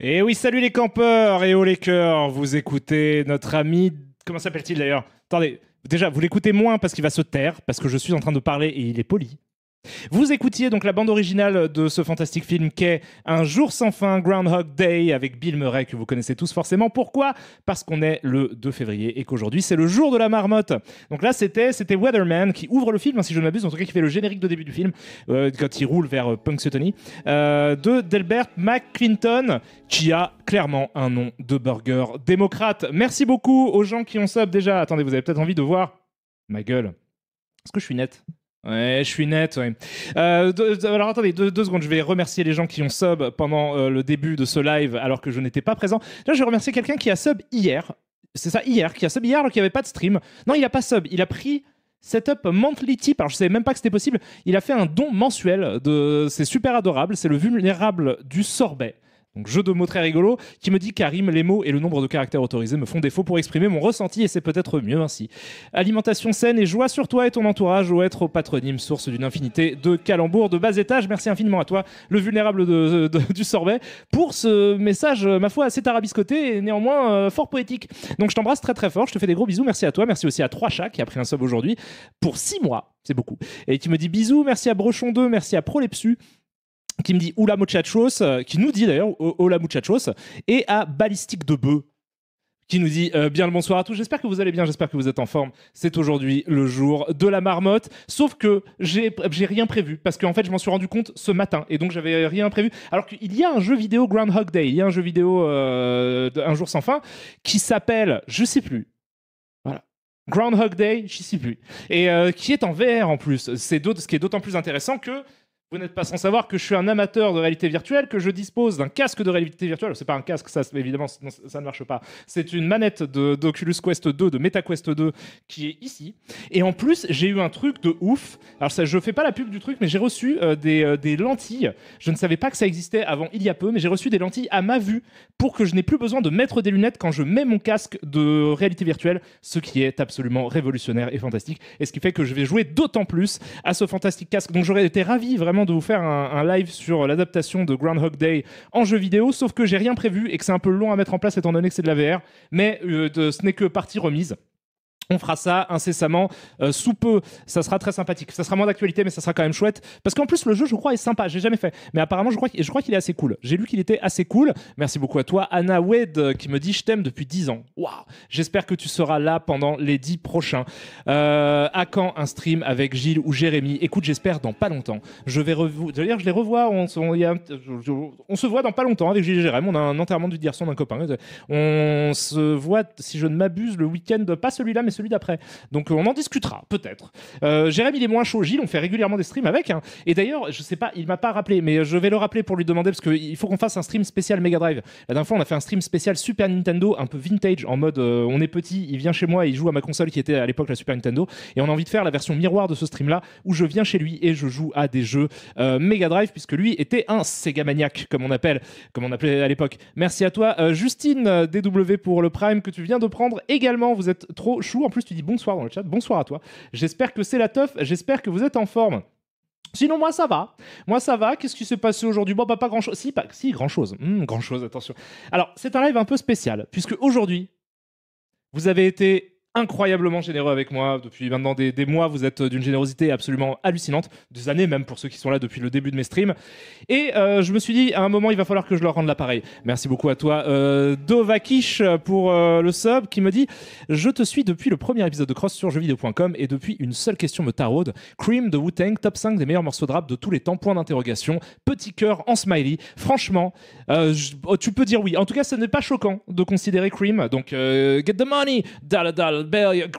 Et oui, salut les campeurs et oh les cœurs, vous écoutez notre ami... Comment s'appelle-t-il d'ailleurs? Attendez, déjà, vous l'écoutez moins parce qu'il va se taire, parce que je suis en train de parler et il est poli. Vous écoutiez donc la bande originale de ce fantastique film qu'est Un jour sans fin, Groundhog Day, avec Bill Murray, que vous connaissez tous forcément. Pourquoi? Parce qu'on est le 2 février et qu'aujourd'hui, c'est le jour de la marmotte. Donc là, c'était Weatherman qui ouvre le film, hein, si je ne m'abuse, en tout cas qui fait le générique de début du film, quand il roule vers Punxsutawney, de Delbert McClinton, qui a clairement un nom de burger démocrate. Merci beaucoup aux gens qui ont sub déjà. Attendez, vous avez peut-être envie de voir ma gueule. Est-ce que je suis net? Ouais, je suis net, ouais. Alors attendez, deux secondes, je vais remercier les gens qui ont sub pendant le début de ce live alors que je n'étais pas présent. Là, je vais remercier quelqu'un qui a sub hier. C'est ça, hier, qui a sub hier alors qu'il n'y avait pas de stream. Non, il n'a pas sub, il a pris Setup Monthly Tip. Alors je savais même pas que c'était possible. Il a fait un don mensuel, c'est super adorable, c'est le vulnérable du sorbet. Donc jeu de mots très rigolo, qui me dit Karim, les mots et le nombre de caractères autorisés me font défaut pour exprimer mon ressenti et c'est peut-être mieux ainsi. Alimentation saine et joie sur toi et ton entourage ou être au patronyme, source d'une infinité de calembours de bas étage. Merci infiniment à toi, le vulnérable du sorbet, pour ce message, ma foi, assez tarabiscoté et néanmoins fort poétique. Donc je t'embrasse très très fort, je te fais des gros bisous, merci à toi, merci aussi à 3 chats qui a pris un sub aujourd'hui pour 6 mois, c'est beaucoup. Et qui me dit bisous, merci à Brochon 2, merci à Prolepsu, qui me dit Oula Muchachos, qui nous dit d'ailleurs Oula Muchachos, et à Balistique de Bœuf, qui nous dit bien le bonsoir à tous. J'espère que vous allez bien, j'espère que vous êtes en forme. C'est aujourd'hui le jour de la marmotte, sauf que j'ai rien prévu, parce qu'en fait je m'en suis rendu compte ce matin, et donc j'avais rien prévu. Alors qu'il y a un jeu vidéo Groundhog Day, il y a un jeu vidéo Un jour sans fin, qui s'appelle, je sais plus, voilà, Groundhog Day, je sais plus, et qui est en VR en plus. Ce qui est d'autant plus intéressant que vous n'êtes pas sans savoir que je suis un amateur de réalité virtuelle, que je dispose d'un casque de réalité virtuelle. C'est pas un casque, ça, évidemment, ça ne marche pas. C'est une manette d'Oculus Quest 2, de MetaQuest 2, qui est ici. Et en plus, j'ai eu un truc de ouf. Alors, ça, je fais pas la pub du truc, mais j'ai reçu des lentilles. Je ne savais pas que ça existait avant il y a peu, mais j'ai reçu des lentilles à ma vue pour que je n'ai plus besoin de mettre des lunettes quand je mets mon casque de réalité virtuelle, ce qui est absolument révolutionnaire et fantastique. Et ce qui fait que je vais jouer d'autant plus à ce fantastique casque. Donc, j'aurais été ravi vraiment de vous faire un live sur l'adaptation de Groundhog Day en jeu vidéo, sauf que j'ai rien prévu et que c'est un peu long à mettre en place étant donné que c'est de la VR, mais ce n'est que partie remise. On fera ça incessamment, sous peu. Ça sera très sympathique. Ça sera moins d'actualité, mais ça sera quand même chouette. Parce qu'en plus, le jeu, je crois, est sympa. J'ai jamais fait. Mais apparemment, je crois qu'il est assez cool. J'ai lu qu'il était assez cool. Merci beaucoup à toi, Anna Wade, qui me dit je t'aime depuis 10 ans. Waouh! J'espère que tu seras là pendant les 10 prochains. À quand un stream avec Gilles ou Jérémy? Écoute, j'espère dans pas longtemps. D'ailleurs, je les revois. On se voit dans pas longtemps avec Gilles et Jérémy. On a un enterrement du garçon d'un copain. On se voit, si je ne m'abuse, le week-end, pas celui-là, mais celui d'après. Donc on en discutera, peut-être. Jérémy, il est moins chaud. Gilles, on fait régulièrement des streams avec. Hein. Et d'ailleurs, je sais pas, il m'a pas rappelé, mais je vais le rappeler pour lui demander, parce qu'il faut qu'on fasse un stream spécial Mega Drive. La dernière fois, on a fait un stream spécial Super Nintendo, un peu vintage, en mode on est petit, il vient chez moi, il joue à ma console qui était à l'époque la Super Nintendo. Et on a envie de faire la version miroir de ce stream-là, où je viens chez lui et je joue à des jeux Mega Drive, puisque lui était un Sega maniaque, comme on appelait à l'époque. Merci à toi, Justine DW, pour le Prime que tu viens de prendre également. Vous êtes trop chou. En plus, tu dis bonsoir dans le chat. Bonsoir à toi. J'espère que c'est la teuf. J'espère que vous êtes en forme. Sinon, moi, ça va. Moi, ça va. Qu'est-ce qui s'est passé aujourd'hui? Bon, pas grand-chose. Si, grand-chose. Grand-chose, attention. Alors, c'est un live un peu spécial, puisque aujourd'hui, vous avez été incroyablement généreux avec moi depuis maintenant des mois. Vous êtes d'une générosité absolument hallucinante, des années même pour ceux qui sont là depuis le début de mes streams. Et je me suis dit, à un moment, il va falloir que je leur rende l'appareil. Merci beaucoup à toi, Dovakish, pour le sub, qui me dit « Je te suis depuis le premier épisode de Cross sur jeuxvideo.com et depuis une seule question me taraude. Cream de Wu-Tang, top 5 des meilleurs morceaux de rap de tous les temps, point d'interrogation. Petit cœur en smiley. Franchement, tu peux dire oui. En tout cas, ce n'est pas choquant de considérer Cream. Donc, get the money, dollar,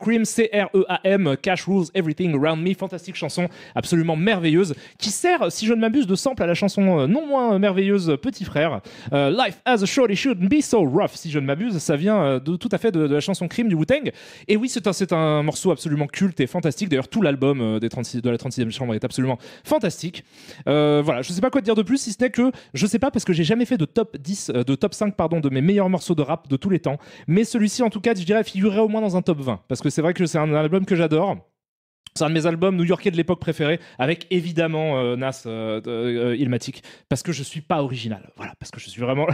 Cream, C-R-E-A-M, Cash Rules Everything Around Me, fantastique chanson absolument merveilleuse, qui sert, si je ne m'abuse, de sample à la chanson non moins merveilleuse Petit Frère. Life as a shorty shouldn't be so rough, si je ne m'abuse, ça vient tout à fait de la chanson Cream du Wu-Tang. Et oui, c'est un morceau absolument culte et fantastique. D'ailleurs, tout l'album de la 36e chambre est absolument fantastique. Voilà, je ne sais pas quoi te dire de plus, si ce n'est que, je ne sais pas, parce que j'ai jamais fait de top 10, de top 5, pardon, de mes meilleurs morceaux de rap de tous les temps. Mais celui-ci, en tout cas, je dirais, figurerait au moins dans un top 20, parce que c'est vrai que c'est un album que j'adore. C'est un de mes albums new-yorkais de l'époque préférés, avec évidemment Nas Illmatic, parce que je suis pas original. Voilà, parce que je suis vraiment.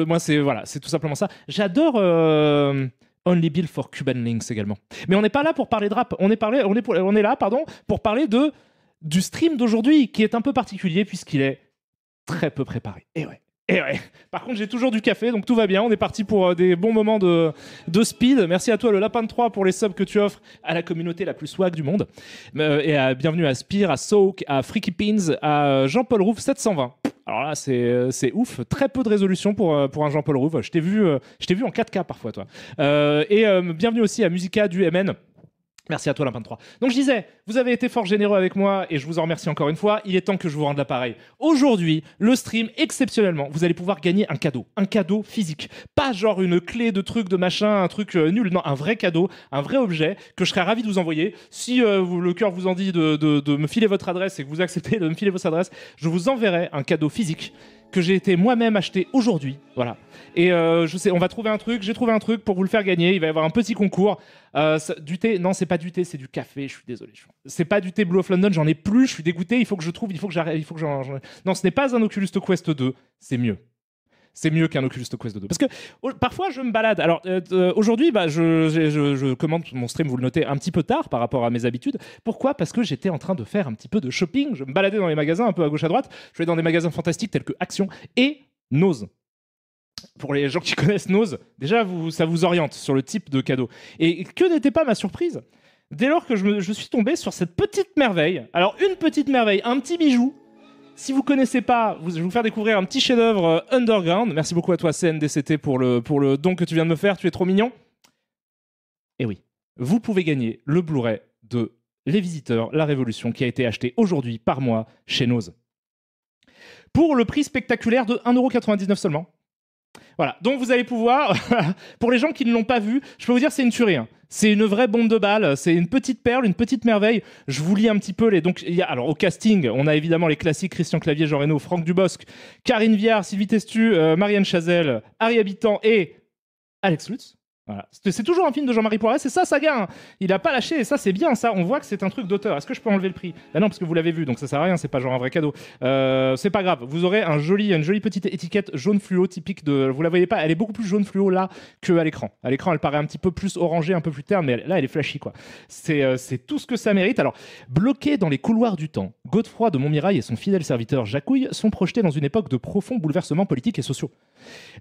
Moi, c'est tout simplement ça. J'adore Only Bill for Cuban Links également. Mais on n'est pas là pour parler de rap. On est là, pardon, pour parler du stream d'aujourd'hui, qui est un peu particulier puisqu'il est très peu préparé. Et ouais. Et ouais. Par contre, j'ai toujours du café, donc tout va bien. On est parti pour des bons moments de speed. Merci à toi, le Lapin de 3, pour les subs que tu offres à la communauté la plus swag du monde. Et bienvenue à Spire, à Soak, à Freaky Pins, à Jean-Paul Rouve 720. Alors là, c'est ouf. Très peu de résolution pour un Jean-Paul Rouve. Je t'ai vu en 4K parfois, toi. Bienvenue aussi à Musica du MN. Merci à toi, Lapin de 3. Donc je disais, vous avez été fort généreux avec moi et je vous en remercie encore une fois. Il est temps que je vous rende l'appareil. Aujourd'hui, le stream, exceptionnellement, vous allez pouvoir gagner un cadeau physique. Pas genre une clé de truc, de machin, un truc nul. Non, un vrai cadeau, un vrai objet que je serais ravi de vous envoyer. Si le cœur vous en dit de me filer votre adresse et que vous acceptez de me filer votre adresse, je vous enverrai un cadeau physique que j'ai été moi-même acheté aujourd'hui. Voilà. Et je sais, on va trouver un truc. J'ai trouvé un truc pour vous le faire gagner. Il va y avoir un petit concours. Du thé, non, c'est pas du thé, c'est du café. Je suis désolé. C'est pas du thé Blue of London. J'en ai plus. Je suis dégoûté. Il faut que je trouve. Il faut que j'arrête. Non, ce n'est pas un Oculus Quest 2. C'est mieux. C'est mieux qu'un Oculus Quest 2. Parce que parfois, je me balade. Alors, aujourd'hui, je commande mon stream, vous le notez, un petit peu tard par rapport à mes habitudes. Pourquoi ? Parce que j'étais en train de faire un petit peu de shopping. Je me baladais dans les magasins, un peu à gauche, à droite. Je vais dans des magasins fantastiques tels que Action et Nose. Pour les gens qui connaissent Nose, déjà, ça vous oriente sur le type de cadeau. Et que n'était pas ma surprise ? Dès lors que je suis tombé sur cette petite merveille. Alors, une petite merveille, un petit bijou. Si vous connaissez pas, je vais vous faire découvrir un petit chef-d'œuvre underground. Merci beaucoup à toi, CNDCT, pour le don que tu viens de me faire. Tu es trop mignon. Et oui, vous pouvez gagner le Blu-ray de Les Visiteurs, La Révolution, qui a été acheté aujourd'hui par moi chez Nose. Pour le prix spectaculaire de 1,99€ seulement. Voilà, donc vous allez pouvoir, pour les gens qui ne l'ont pas vu, je peux vous dire c'est une tuerie. Hein. C'est une vraie bombe de balles, c'est une petite perle, une petite merveille. Je vous lis un petit peu les. Donc, alors au casting, on a évidemment les classiques Christian Clavier, Jean Reno, Franck Dubosc, Karine Viard, Sylvie Testu, Marianne Chazelle, Harry Habitant et Alex Lutz. Voilà. C'est toujours un film de Jean-Marie Poiret, c'est ça, Saga. Hein. Il a pas lâché, et ça, c'est bien, ça. On voit que c'est un truc d'auteur. Est-ce que je peux enlever le prix ? Ben non, parce que vous l'avez vu, donc ça sert à rien, c'est pas genre un vrai cadeau. C'est pas grave. Vous aurez une jolie petite étiquette jaune fluo typique de. Vous la voyez pas, elle est beaucoup plus jaune fluo là qu'à l'écran. À l'écran, elle paraît un petit peu plus orangée, un peu plus terne, mais là, elle est flashy, quoi. C'est tout ce que ça mérite. Alors, bloqué dans les couloirs du temps, Godefroy de Montmirail et son fidèle serviteur Jacouille sont projetés dans une époque de profonds bouleversements politiques et sociaux.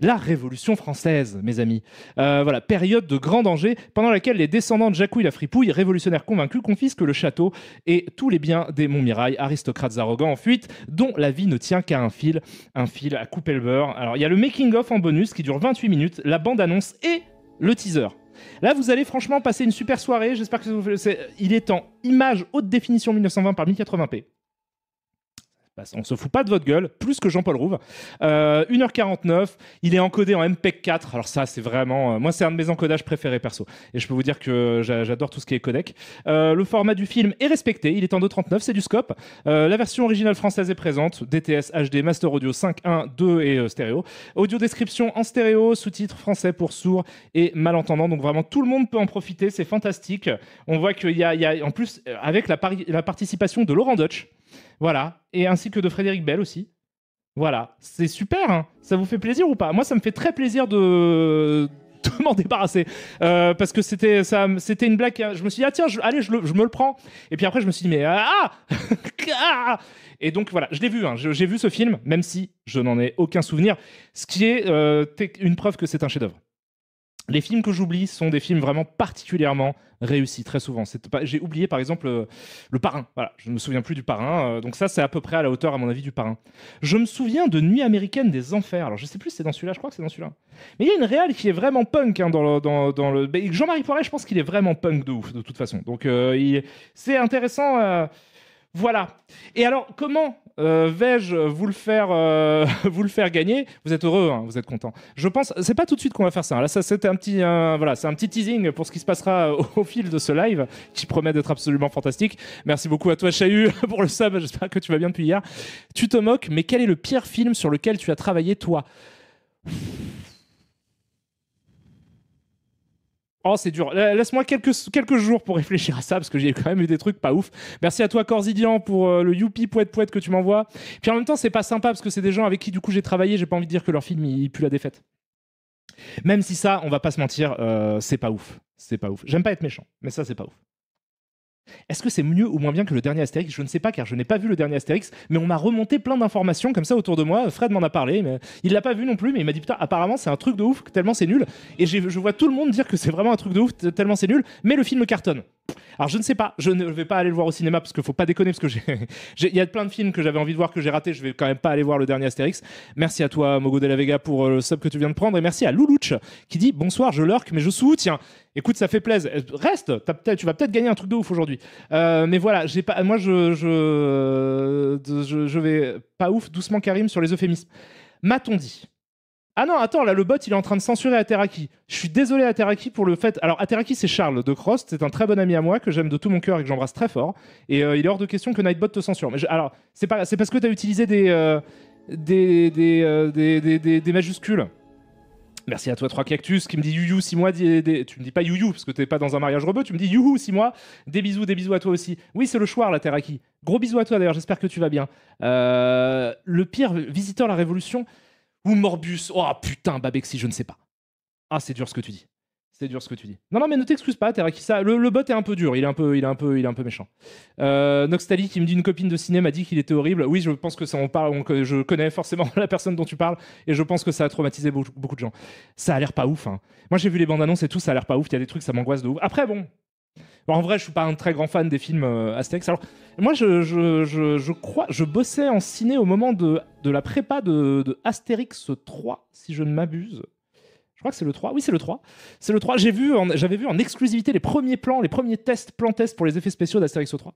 La Révolution française, mes amis. Voilà, période de grand danger pendant laquelle les descendants de Jacouille la Fripouille, révolutionnaires convaincus, confisquent le château et tous les biens des Montmirail, aristocrates arrogants en fuite, dont la vie ne tient qu'à un fil à couper le beurre. Alors, il y a le making-of en bonus qui dure 28 minutes, la bande-annonce et le teaser. Là, vous allez franchement passer une super soirée. J'espère que il est en image haute définition 1920 par 1080p. On se fout pas de votre gueule, plus que Jean-Paul Rouve. 1h49, il est encodé en MPEG 4. Alors ça, c'est vraiment... moi, c'est un de mes encodages préférés, perso. Et je peux vous dire que j'adore tout ce qui est codec. Le format du film est respecté. Il est en 2.39, c'est du scope. La version originale française est présente. DTS, HD, Master Audio 5.1, 2 et stéréo. Audio description en stéréo, sous-titres français pour sourds et malentendants. Donc vraiment, tout le monde peut en profiter. C'est fantastique. On voit qu'il y a en plus, avec la participation de Laurent Deutsch, voilà, et ainsi que de Frédéric Bell aussi. Voilà, c'est super, hein. Ça vous fait plaisir ou pas ? Moi, ça me fait très plaisir de m'en débarrasser. Parce que c'était une blague. Je me suis dit, ah tiens, allez, je me le prends. Et puis après, je me suis dit, mais Et donc voilà, je l'ai vu, hein. J'ai vu ce film, même si je n'en ai aucun souvenir. Ce qui est une preuve que c'est un chef-d'œuvre. Les films que j'oublie sont des films vraiment particulièrement réussis, très souvent. J'ai oublié, par exemple, Le Parrain. Voilà, je ne me souviens plus du Parrain. Donc ça, c'est à peu près à la hauteur, à mon avis, du Parrain. Je me souviens de Nuit américaine des enfers. Alors, je sais plus si c'est dans celui-là, je crois que c'est dans celui-là. Mais il y a une réal qui est vraiment punk hein, dans le... Jean-Marie Poiret, je pense qu'il est vraiment punk de ouf, de toute façon. Donc, c'est intéressant... Voilà. Et alors, comment vais-je vous le faire gagner ? Vous êtes heureux, hein, vous êtes content. Je pense, c'est pas tout de suite qu'on va faire ça. Hein. Là, ça c'était un petit, voilà, c'est un petit teasing pour ce qui se passera au fil de ce live, qui promet d'être absolument fantastique. Merci beaucoup à toi, Chahut, pour le sub. J'espère que tu vas bien depuis hier. Tu te moques, mais quel est le pire film sur lequel tu as travaillé, toi ? Oh, c'est dur. Laisse-moi quelques jours pour réfléchir à ça, parce que j'ai quand même eu des trucs pas ouf. Merci à toi, Corsidian, pour le youpi poète poète que tu m'envoies. Puis en même temps, c'est pas sympa, parce que c'est des gens avec qui, du coup, j'ai travaillé. J'ai pas envie de dire que leur film, il pue la défaite. Même si ça, on va pas se mentir, c'est pas ouf. C'est pas ouf. J'aime pas être méchant, mais ça, c'est pas ouf. Est-ce que c'est mieux ou moins bien que le dernier Astérix? Je ne sais pas, car je n'ai pas vu le dernier Astérix, mais on m'a remonté plein d'informations comme ça autour de moi. Fred m'en a parlé, mais il l'a pas vu non plus, mais il m'a dit putain, apparemment c'est un truc de ouf, tellement c'est nul. Et je vois tout le monde dire que c'est vraiment un truc de ouf, tellement c'est nul, mais le film cartonne. Alors je ne sais pas, je ne vais pas aller le voir au cinéma parce qu'il faut pas déconner, parce que il y a plein de films que j'avais envie de voir que j'ai raté, je vais quand même pas aller voir le dernier Astérix. Merci à toi Mogo de la Vega pour le sub que tu viens de prendre, et merci à Loulouch qui dit bonsoir, je lurk mais je soutiens. Écoute, ça fait plaisir. Reste, tu vas peut-être gagner un truc de ouf aujourd'hui. Mais voilà, moi je vais pas ouf, doucement Karim sur les euphémismes. M'a-t-on dit? Ah non, attends, là, le bot, il est en train de censurer Ateraki. Je suis désolé, Ateraki, pour le fait... Alors, Ateraki, c'est Charles de Crost, c'est un très bon ami à moi, que j'aime de tout mon cœur et que j'embrasse très fort. Et il est hors de question que Nightbot te censure. Mais alors, c'est parce que tu as utilisé des majuscules. Merci à toi, 3 cactus, qui me dit Youyou 6 mois. Tu me dis pas Youyou, parce que t'es pas dans un mariage rebeu, tu me dis Youhou 6 mois. Des bisous à toi aussi. Oui, c'est le choix, la Teraki. Gros bisous à toi, d'ailleurs, j'espère que tu vas bien. Le pire visiteur de la Révolution... Ou Morbus. Oh putain, Babexi, je ne sais pas. Ah, c'est dur ce que tu dis. C'est dur ce que tu dis. Non, mais ne t'excuse pas, Teraki. Le bot est un peu dur. Il est un peu méchant. Noxtali qui me dit une copine de ciné m'a dit qu'il était horrible. Oui, je pense que ça en parle. Je connais forcément la personne dont tu parles et je pense que ça a traumatisé beaucoup de gens. Ça a l'air pas ouf. Hein. Moi, j'ai vu les bandes annonces et tout. Ça a l'air pas ouf. Il y a des trucs, ça m'angoisse de ouf. Après, bon. En vrai, je suis pas un très grand fan des films Astérix. Alors, moi, je crois, je bossais en ciné au moment de la prépa de Astérix 3, si je ne m'abuse. Je crois que c'est le 3. Oui, c'est le 3. C'est le 3. J'avais vu en exclusivité les premiers plans, les premiers tests pour les effets spéciaux d'Astérix 3.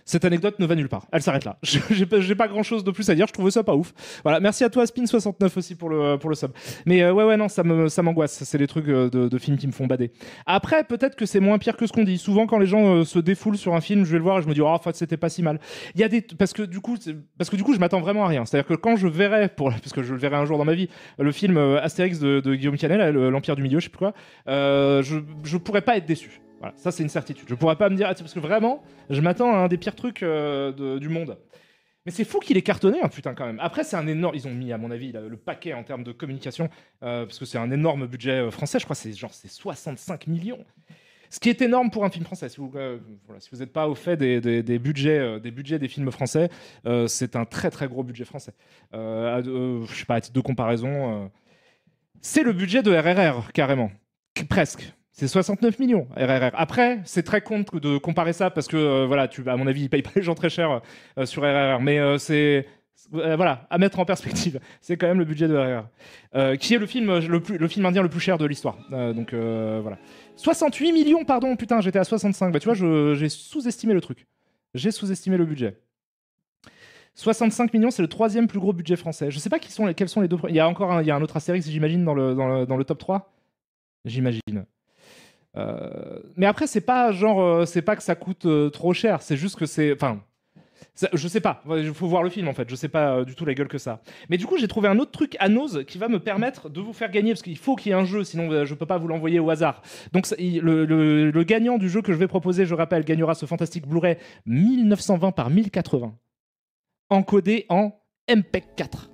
Cette anecdote ne va nulle part. Elle s'arrête là. J'ai pas grand chose de plus à dire. Je trouvais ça pas ouf. Voilà. Merci à toi, Spin69 aussi pour le sub. Mais ouais, non, ça m'angoisse. C'est des trucs de films qui me font bader. Après, peut-être que c'est moins pire que ce qu'on dit. Souvent, quand les gens se défoulent sur un film, je vais le voir et je me dis, oh, en fait, c'était pas si mal. Il y a parce que du coup, je m'attends vraiment à rien. C'est-à-dire que quand je verrai, parce que je le verrai un jour dans ma vie, le film Astérix de Guillaume Canet, l'Empire du Milieu, je sais plus quoi, je pourrais pas être déçu. Voilà, ça c'est une certitude. Je pourrais pas me dire, parce que vraiment, je m'attends à un des pires trucs du monde. Mais c'est fou qu'il ait cartonné, hein, putain, quand même. Après, c'est un énorme... Ils ont mis, à mon avis, le paquet en termes de communication, parce que c'est un énorme budget français. Je crois que c'est 65 millions. Ce qui est énorme pour un film français. Si vous n'êtes pas au fait des budgets des films français, c'est un très très gros budget français. Je sais pas, à titre de comparaison, c'est le budget de RRR, carrément. Presque. C'est 69 millions, RRR. Après, c'est très con de comparer ça parce que, à mon avis, ils payent pas les gens très cher sur RRR. Mais c'est... voilà, à mettre en perspective. C'est quand même le budget de RRR. Qui est le film indien le plus cher de l'histoire. Donc, voilà. 68 millions, pardon, putain, j'étais à 65. Bah, tu vois, j'ai sous-estimé le truc. J'ai sous-estimé le budget. 65 millions, c'est le 3e plus gros budget français. Je sais pas quels sont les deux... Il y a un autre Astérix, j'imagine, dans le top 3. J'imagine. Mais après, c'est pas que ça coûte trop cher, c'est juste que c'est. Enfin, je sais pas, il faut voir le film en fait, je sais pas du tout la gueule que ça. Mais du coup, j'ai trouvé un autre truc à Nose qui va me permettre de vous faire gagner, parce qu'il faut qu'il y ait un jeu, sinon je peux pas vous l'envoyer au hasard. Donc, le gagnant du jeu que je vais proposer, je rappelle, gagnera ce fantastique Blu-ray 1920 par 1080, encodé en MPEG 4.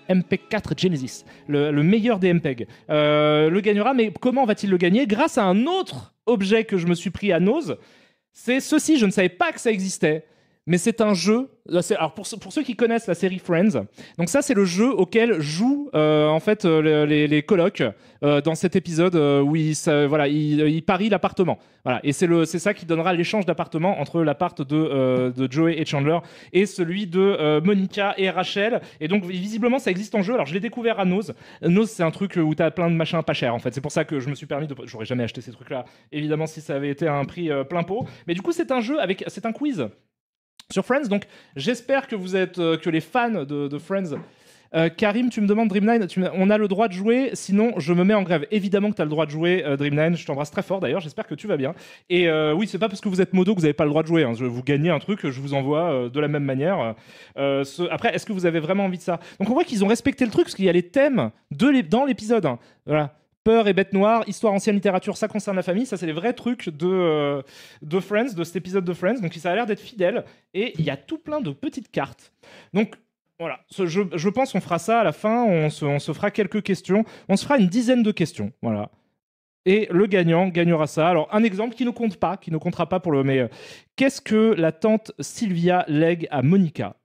MPEG 4 Genesis, le meilleur des MPEG. Le gagnera, mais comment va-t-il le gagner? Grâce à un autre objet que je me suis pris à Nose. C'est ceci, je ne savais pas que ça existait, mais c'est un jeu... Alors pour ceux qui connaissent la série Friends, donc ça c'est le jeu auquel jouent en fait les colocs dans cet épisode où ils parient l'appartement. Voilà. Et c'est ça qui donnera l'échange d'appartements entre l'appart de Joey et Chandler et celui de Monica et Rachel. Et donc visiblement ça existe en jeu. Alors je l'ai découvert à Nose. Nose c'est un truc où t'as plein de machins pas chers en fait. C'est pour ça que je me suis permis de... J'aurais jamais acheté ces trucs là, évidemment si ça avait été à un prix plein pot. Mais du coup c'est un jeu c'est un quiz sur Friends, donc j'espère que vous êtes que les fans de Friends. Karim, tu me demandes Dream9, on a le droit de jouer, sinon je me mets en grève. Évidemment que tu as le droit de jouer, Dream9, je t'embrasse très fort d'ailleurs, j'espère que tu vas bien. Et oui, c'est pas parce que vous êtes modo que vous n'avez pas le droit de jouer, hein. Vous gagnez un truc, je vous envoie de la même manière. Après, est-ce que vous avez vraiment envie de ça? Donc on voit qu'ils ont respecté le truc, parce qu'il y a les thèmes dans l'épisode. Hein. Voilà. Peur et bête noire, histoire ancienne littérature, ça concerne la famille. Ça, c'est les vrais trucs de Friends, de cet épisode de Friends. Donc, ça a l'air d'être fidèle. Et il y a tout plein de petites cartes. Donc, voilà. Je pense qu'on fera ça à la fin. On se fera quelques questions. On se fera une dizaine de questions. Voilà. Et le gagnant gagnera ça. Alors, un exemple qui ne comptera pas pour le... Mais qu'est-ce que la tante Sylvia lègue à Monica?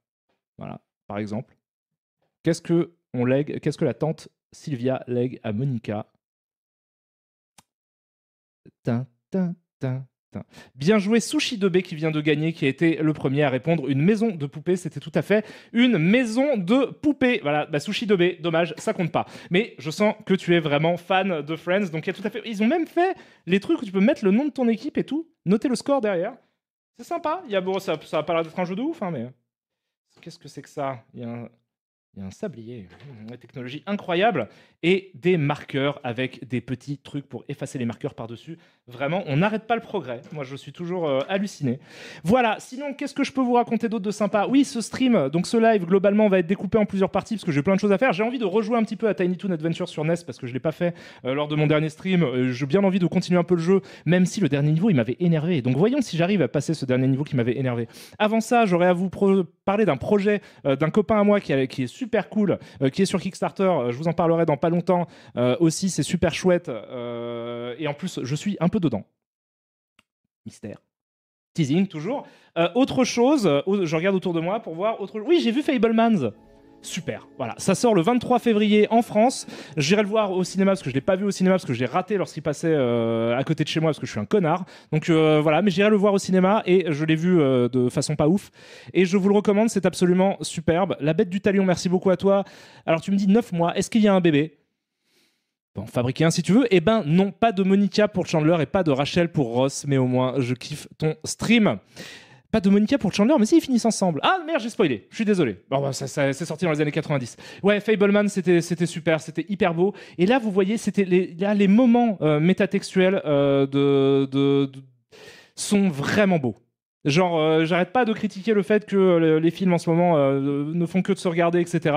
Voilà, par exemple. Qu'est-ce que la tante Sylvia lègue à Monica? Tin, tin, tin, tin. Bien joué Sushi 2B qui vient de gagner, qui a été le premier à répondre. Une maison de poupée, c'était tout à fait une maison de poupée. Voilà, bah, Sushi 2B, dommage, ça compte pas. Mais je sens que tu es vraiment fan de Friends, donc il y a tout à fait... Ils ont même fait les trucs où tu peux mettre le nom de ton équipe et tout, noter le score derrière. C'est sympa. Bon, ça a pas l'air d'être un jeu de ouf, hein, mais... Qu'est-ce que c'est que ça? Il y a un sablier, une technologie incroyable, et des marqueurs avec des petits trucs pour effacer les marqueurs par-dessus. Vraiment, on n'arrête pas le progrès. Moi, je suis toujours halluciné. Voilà, sinon, qu'est-ce que je peux vous raconter d'autre de sympa? Oui, ce stream, donc ce live, globalement, va être découpé en plusieurs parties, parce que j'ai plein de choses à faire. J'ai envie de rejouer un petit peu à Tiny Toon Adventure sur NES, parce que je ne l'ai pas fait lors de mon dernier stream. J'ai bien envie de continuer un peu le jeu, même si le dernier niveau, il m'avait énervé. Donc voyons si j'arrive à passer ce dernier niveau qui m'avait énervé. Avant ça, j'aurais à vous parler d'un projet d'un copain à moi qui est super cool, qui est sur Kickstarter. Je vous en parlerai dans pas longtemps. Aussi, c'est super chouette. Et en plus, je suis un peu dedans. Mystère. Teasing, toujours. Autre chose, je regarde autour de moi pour voir autre... Oui, j'ai vu Fablemans. Super, voilà. Ça sort le 23 février en France. J'irai le voir au cinéma parce que je ne l'ai pas vu au cinéma parce que je l'ai raté lorsqu'il passait à côté de chez moi parce que je suis un connard. Donc voilà, mais j'irai le voir au cinéma et je l'ai vu de façon pas ouf. Et je vous le recommande, c'est absolument superbe. La Bête du Talion, merci beaucoup à toi. Alors tu me dis 9 mois, est-ce qu'il y a un bébé? Bon, fabriquer un si tu veux. Eh ben non, pas de Monica pour Chandler et pas de Rachel pour Ross, mais au moins je kiffe ton stream. Pas de Monica pour Chandler, mais si, ils finissent ensemble. Ah merde, j'ai spoilé, je suis désolé. Bon, bah, ça c'est sorti dans les années 90. Ouais, Fableman, c'était super, c'était hyper beau. Et là, vous voyez, c'était les moments métatextuels sont vraiment beaux. Genre, j'arrête pas de critiquer le fait que les films en ce moment ne font que de se regarder, etc.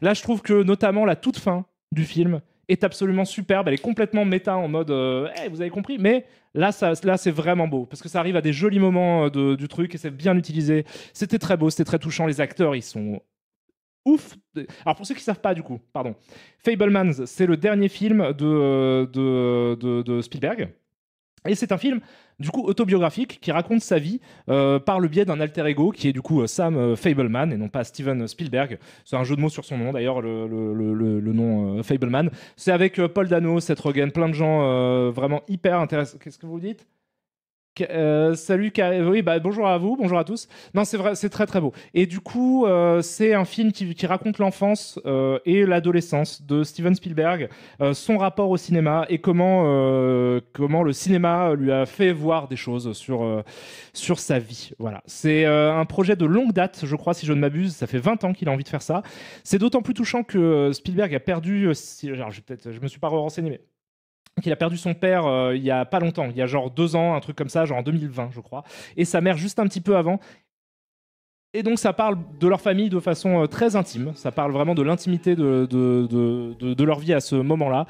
Là, je trouve que notamment la toute fin du film est absolument superbe. Elle est complètement méta en mode hey, vous avez compris, mais là c'est vraiment beau parce que ça arrive à des jolis moments du truc et c'est bien utilisé. C'était très beau, c'était très touchant. Les acteurs, ils sont ouf. Alors pour ceux qui savent pas du coup, pardon, Fablemans, c'est le dernier film de Spielberg. Et c'est un film, du coup, autobiographique qui raconte sa vie par le biais d'un alter ego qui est du coup Sam Fableman et non pas Steven Spielberg. C'est un jeu de mots sur son nom d'ailleurs, le nom Fableman. C'est avec Paul Dano, Seth Rogen, plein de gens vraiment hyper intéressants. Qu'est-ce que vous dites? Salut, oui, bah, bonjour à vous, bonjour à tous. Non, c'est vrai, c'est très très beau. Et du coup, c'est un film qui raconte l'enfance et l'adolescence de Steven Spielberg, son rapport au cinéma et comment le cinéma lui a fait voir des choses sur sa vie. Voilà. C'est un projet de longue date, je crois, si je ne m'abuse. Ça fait 20 ans qu'il a envie de faire ça. C'est d'autant plus touchant que Spielberg a perdu... alors, je me suis pas renseigné, mais qu'il a perdu son père il y a pas longtemps, il y a genre 2 ans, un truc comme ça, genre en 2020 je crois, et sa mère juste un petit peu avant. Et donc ça parle de leur famille de façon très intime, ça parle vraiment de l'intimité de leur vie à ce moment-là.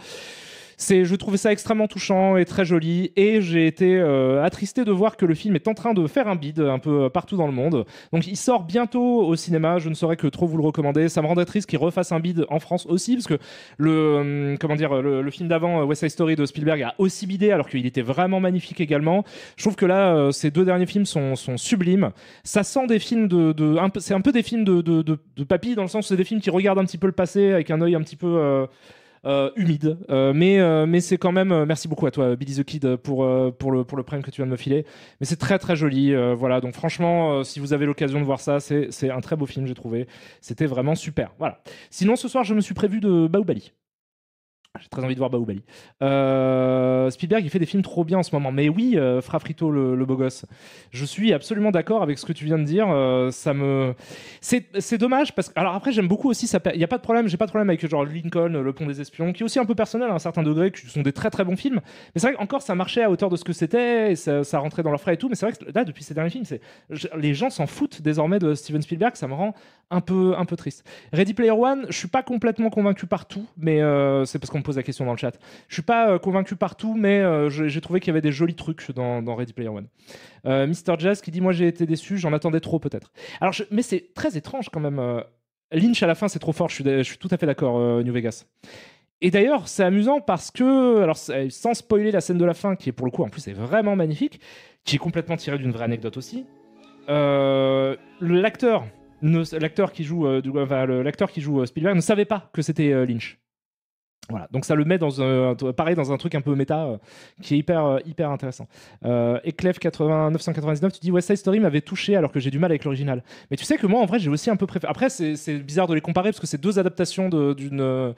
Je trouvais ça extrêmement touchant et très joli, et j'ai été attristé de voir que le film est en train de faire un bid un peu partout dans le monde. Donc il sort bientôt au cinéma, je ne saurais que trop vous le recommander. Ça me rendrait triste qu'il refasse un bid en France aussi, parce que le film d'avant, West Side Story de Spielberg, a aussi bidé alors qu'il était vraiment magnifique également. Je trouve que là, ces 2 derniers films sont sublimes. Ça sent des films c'est un peu des films de papy, dans le sens où c'est des films qui regardent un petit peu le passé avec un œil un petit peu... humide, mais c'est quand même merci beaucoup à toi Billy the Kid pour le prime que tu viens de me filer, mais c'est très très joli, voilà, donc franchement si vous avez l'occasion de voir ça, c'est un très beau film, j'ai trouvé, c'était vraiment super. Voilà, sinon ce soir je me suis prévu de Bahubali. J'ai très envie de voir Bahubali. Spielberg, il fait des films trop bien en ce moment. Mais oui, Frafrito, le beau gosse. Je suis absolument d'accord avec ce que tu viens de dire. C'est dommage parce que... Alors après, j'aime beaucoup aussi... Il n'y a pas de problème. J'ai pas de problème avec genre Lincoln, Le Pont des Espions, qui est aussi un peu personnel à un certain degré, qui sont des très très bons films. Mais c'est vrai qu'encore, ça marchait à hauteur de ce que c'était, et ça rentrait dans leur frais et tout. Mais c'est vrai que là, depuis ces derniers films, les gens s'en foutent désormais de Steven Spielberg. Ça me rend un peu triste. Ready Player One, je suis pas complètement convaincu par tout, mais c'est parce qu'on pose la question dans le chat. Je suis pas convaincu partout, mais j'ai trouvé qu'il y avait des jolis trucs dans Ready Player One. Mister Jazz qui dit moi j'ai été déçu, j'en attendais trop peut-être. Alors mais c'est très étrange quand même. Lynch à la fin c'est trop fort, je suis tout à fait d'accord, New Vegas. Et d'ailleurs, c'est amusant parce que, alors sans spoiler la scène de la fin, qui est pour le coup en plus est vraiment magnifique, qui est complètement tirée d'une vraie anecdote aussi. L'acteur qui joue Spielberg ne savait pas que c'était Lynch. Voilà, donc ça le met dans un truc un peu méta qui est hyper intéressant. Eclef 999, tu dis West Side Story m'avait touché alors que j'ai du mal avec l'original. Mais tu sais que moi en vrai j'ai aussi un peu préféré. Après c'est bizarre de les comparer parce que c'est deux adaptations d'une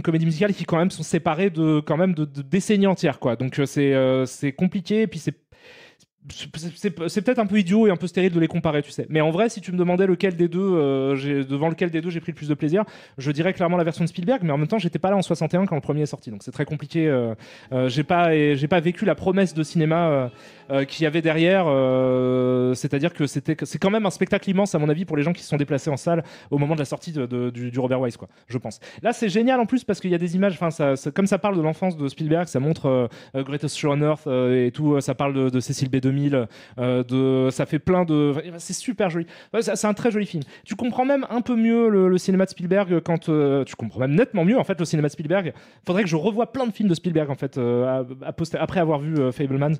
comédie musicale qui quand même sont séparées de décennies entières quoi. Donc c'est compliqué et puis c'est peut-être un peu idiot et un peu stérile de les comparer, tu sais. Mais en vrai, si tu me demandais devant lequel des deux j'ai pris le plus de plaisir, je dirais clairement la version de Spielberg, mais en même temps, j'étais pas là en 61 quand le premier est sorti, donc c'est très compliqué. J'ai pas vécu la promesse de cinéma qu'il y avait derrière. C'est-à-dire que c'est quand même un spectacle immense, à mon avis, pour les gens qui se sont déplacés en salle au moment de la sortie du Robert Wise, quoi, je pense. Là, c'est génial en plus parce qu'il y a des images, comme ça parle de l'enfance de Spielberg, ça montre Greatest Show on Earth et tout, ça parle de Cécile B. 2000, ça fait plein de... C'est super joli. C'est un très joli film. Tu comprends même un peu mieux le cinéma de Spielberg quand... tu comprends même nettement mieux, en fait, le cinéma de Spielberg. Faudrait que je revoie plein de films de Spielberg, en fait, après avoir vu Fabelmans.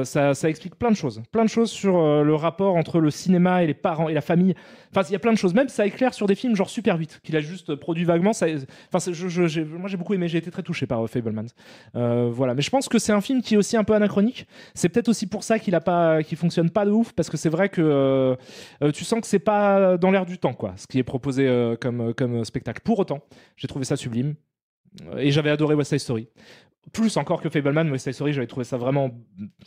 Ça explique plein de choses. Plein de choses sur le rapport entre le cinéma et les parents et la famille. Enfin, il y a plein de choses. Même ça éclaire sur des films genre Super 8, qu'il a juste produit vaguement. Moi, j'ai beaucoup aimé. J'ai été très touché par Fabelmans. Voilà. Mais je pense que c'est un film qui est aussi un peu anachronique. C'est peut-être aussi pour ça qu'il fonctionne pas de ouf, parce que c'est vrai que tu sens que c'est pas dans l'air du temps, quoi, ce qui est proposé comme spectacle. Pour autant, j'ai trouvé ça sublime. Et j'avais adoré West Side Story. Plus encore que Fabelman, West Side Story, j'avais trouvé ça vraiment...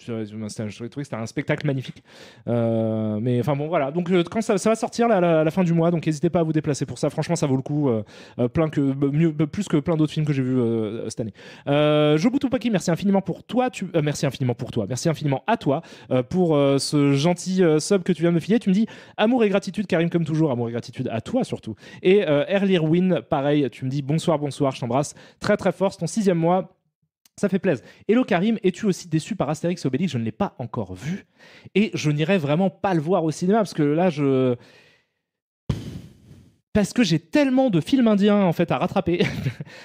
Je trouvais que c'était un spectacle magnifique. Mais enfin bon, voilà. Donc quand ça va sortir là, à la fin du mois, donc n'hésitez pas à vous déplacer pour ça. Franchement, ça vaut le coup. Plus que plein d'autres films que j'ai vus cette année. Jobutupaki, merci infiniment pour toi. Merci infiniment à toi pour ce gentil sub que tu viens de me filer. Tu me dis amour et gratitude, Karim, comme toujours. Amour et gratitude à toi surtout. Et Erlirwin, pareil, tu me dis bonsoir, je t'embrasse très très fort. C'est ton 6e mois. Ça fait plaisir. Hello Karim, es-tu aussi déçu par Astérix et Obélix ? Je ne l'ai pas encore vu. Et je n'irai vraiment pas le voir au cinéma, parce que là, parce que j'ai tellement de films indiens en fait à rattraper.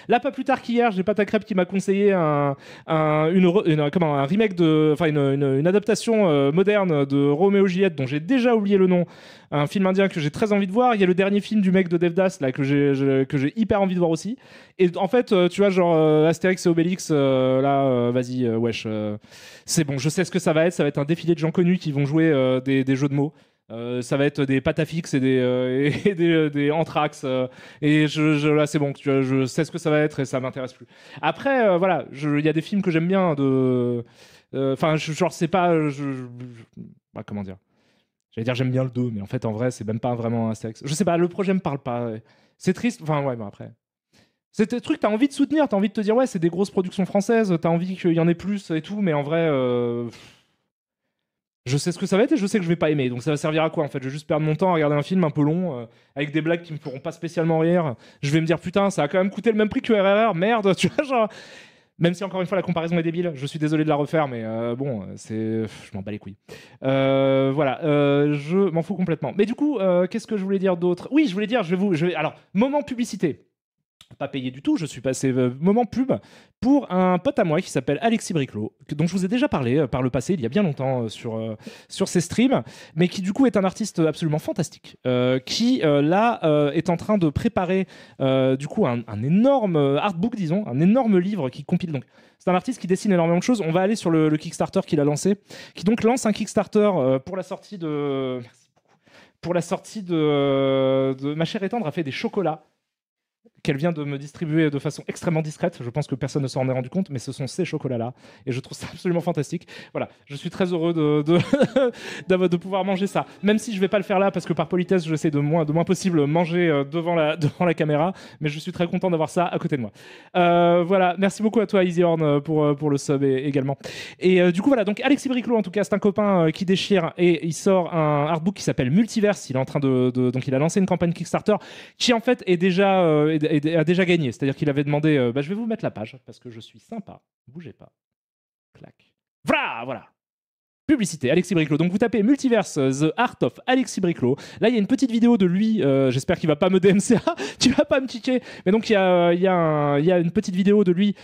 Là, pas plus tard qu'hier, j'ai Pata Crêpe qui m'a conseillé un remake une adaptation moderne de Roméo et Juliette dont j'ai déjà oublié le nom. Un film indien que j'ai très envie de voir. Il y a le dernier film du mec de Devdas là que j'ai hyper envie de voir aussi. Et en fait, tu vois, genre Astérix et Obélix, vas-y, wesh, c'est bon. Je sais ce que ça va être. Ça va être un défilé de gens connus qui vont jouer des jeux de mots. Ça va être des Patafix et des Anthrax et là c'est bon, tu vois, je sais ce que ça va être et ça m'intéresse plus. Après voilà, il y a des films que j'aime bien c'est pas comment dire, j'allais dire j'aime bien le 2 mais en fait en vrai c'est même pas vraiment un Astérix, je sais pas, le projet me parle pas, c'est triste, enfin ouais, mais après c'est des trucs, t'as envie de soutenir, t'as envie de te dire ouais c'est des grosses productions françaises, t'as envie qu'il y en ait plus et tout, mais en vrai je sais ce que ça va être et je sais que je vais pas aimer. Donc ça va servir à quoi en fait ? Je vais juste perdre mon temps à regarder un film un peu long avec des blagues qui me feront pas spécialement rire. Je vais me dire putain, ça a quand même coûté le même prix que RRR, merde, tu vois, genre. Même si encore une fois la comparaison est débile, je suis désolé de la refaire, mais je m'en bats les couilles. Voilà, je m'en fous complètement. Mais du coup, qu'est-ce que je voulais dire d'autre ? Oui, je voulais dire, alors, moment publicité. Pas payé du tout, je suis passé moment pub pour un pote à moi qui s'appelle Alexis Briclot, dont je vous ai déjà parlé par le passé, il y a bien longtemps sur ses streams, mais qui du coup est un artiste absolument fantastique, qui là est en train de préparer du coup un énorme artbook, disons, un énorme livre qui compile donc. C'est un artiste qui dessine énormément de choses. On va aller sur le Kickstarter qu'il a lancé, qui donc lance un Kickstarter pour la sortie de... Merci beaucoup. Pour la sortie de Ma chère et tendre a fait des chocolats qu'elle vient de me distribuer de façon extrêmement discrète. Je pense que personne ne s'en est rendu compte, mais ce sont ces chocolats-là. Et je trouve ça absolument fantastique. Voilà, je suis très heureux de pouvoir manger ça. Même si je ne vais pas le faire là, parce que par politesse, j'essaie de moins possible manger devant la caméra. Mais je suis très content d'avoir ça à côté de moi. Voilà, merci beaucoup à toi, Easy Horn, pour le sub également. Et du coup, voilà, donc Alexis Briclot, en tout cas, c'est un copain qui déchire. Et il sort un artbook qui s'appelle Multiverse. Il est en train donc il a lancé une campagne Kickstarter qui, en fait, est déjà a déjà gagné. C'est-à-dire qu'il avait demandé je vais vous mettre la page parce que je suis sympa. Bougez pas. Clac. Voilà. Publicité, Alexis Briclot. Donc vous tapez Multiverse, The Art of Alexis Briclot. Là, il y a une petite vidéo de lui. J'espère qu'il va pas me DMCA. Tu vas pas me tiquer. Mais donc il y a une petite vidéo de lui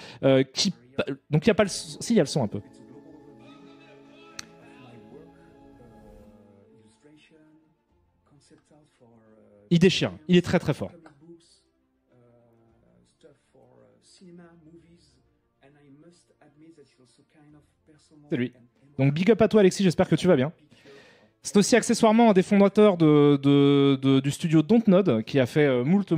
qui. Donc il y a pas le. Si, il y a le son un peu. Il déchire. Il est très très fort. C'est lui. Donc big up à toi Alexis, j'espère que tu vas bien. C'est aussi accessoirement un des fondateurs du studio Dontnod qui a fait moult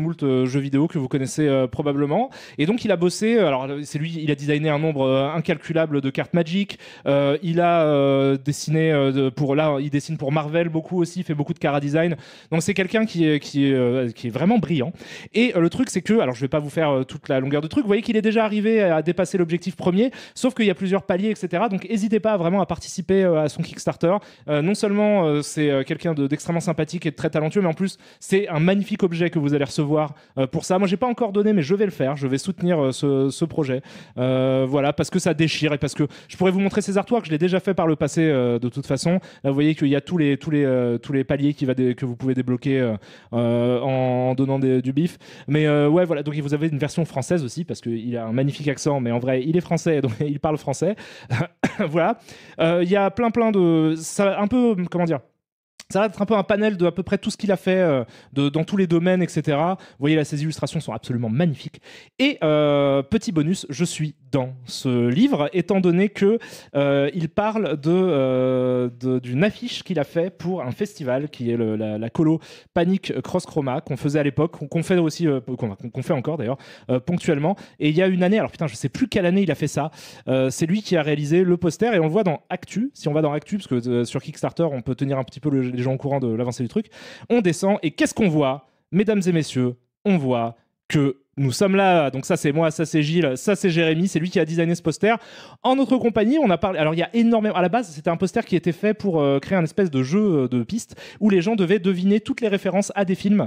jeux vidéo que vous connaissez probablement. Et donc il a bossé, alors c'est lui, il a designé un nombre incalculable de cartes Magic. Il a dessiné il dessine pour Marvel beaucoup aussi, il fait beaucoup de cara design. Donc c'est quelqu'un qui est vraiment brillant. Et le truc c'est que, alors je vais pas vous faire toute la longueur de truc, vous voyez qu'il est déjà arrivé à dépasser l'objectif premier, sauf qu'il y a plusieurs paliers, etc. Donc n'hésitez pas vraiment à participer à son Kickstarter. Non seulement c'est quelqu'un d'extrêmement sympathique et de très talentueux, mais en plus c'est un magnifique objet que vous allez recevoir pour ça. Moi j'ai pas encore donné, mais je vais le faire, je vais soutenir ce projet, voilà, parce que ça déchire et parce que je pourrais vous montrer ces artworks, je l'ai déjà fait par le passé de toute façon. Là vous voyez qu'il y a tous les paliers que vous pouvez débloquer en donnant du bif, mais ouais voilà, donc vous avez une version française aussi parce qu'il a un magnifique accent, mais en vrai il est français, donc il parle français. Voilà, il y a plein de ça, un peu, comment dire, ça va être un peu un panel de à peu près tout ce qu'il a fait dans tous les domaines, etc. Vous voyez là, ces illustrations sont absolument magnifiques. Et petit bonus, je suis dans ce livre, étant donné que il parle d'une affiche qu'il a fait pour un festival qui est la colo Panic Cross Chroma qu'on faisait à l'époque, qu'on fait aussi, qu'on fait encore d'ailleurs ponctuellement. Et il y a une année, alors putain, je sais plus quelle année il a fait ça. C'est lui qui a réalisé le poster et on le voit dans Actu. Si on va dans Actu, parce que sur Kickstarter, on peut tenir un petit peu les gens au courant de l'avancée du truc. On descend et qu'est-ce qu'on voit, mesdames et messieurs? On voit que nous sommes là, donc ça c'est moi, ça c'est Gilles, ça c'est Jérémy, c'est lui qui a designé ce poster. En notre compagnie, on a parlé. Alors il y a énormément. À la base, c'était un poster qui était fait pour créer un espèce de jeu de piste où les gens devaient deviner toutes les références à des films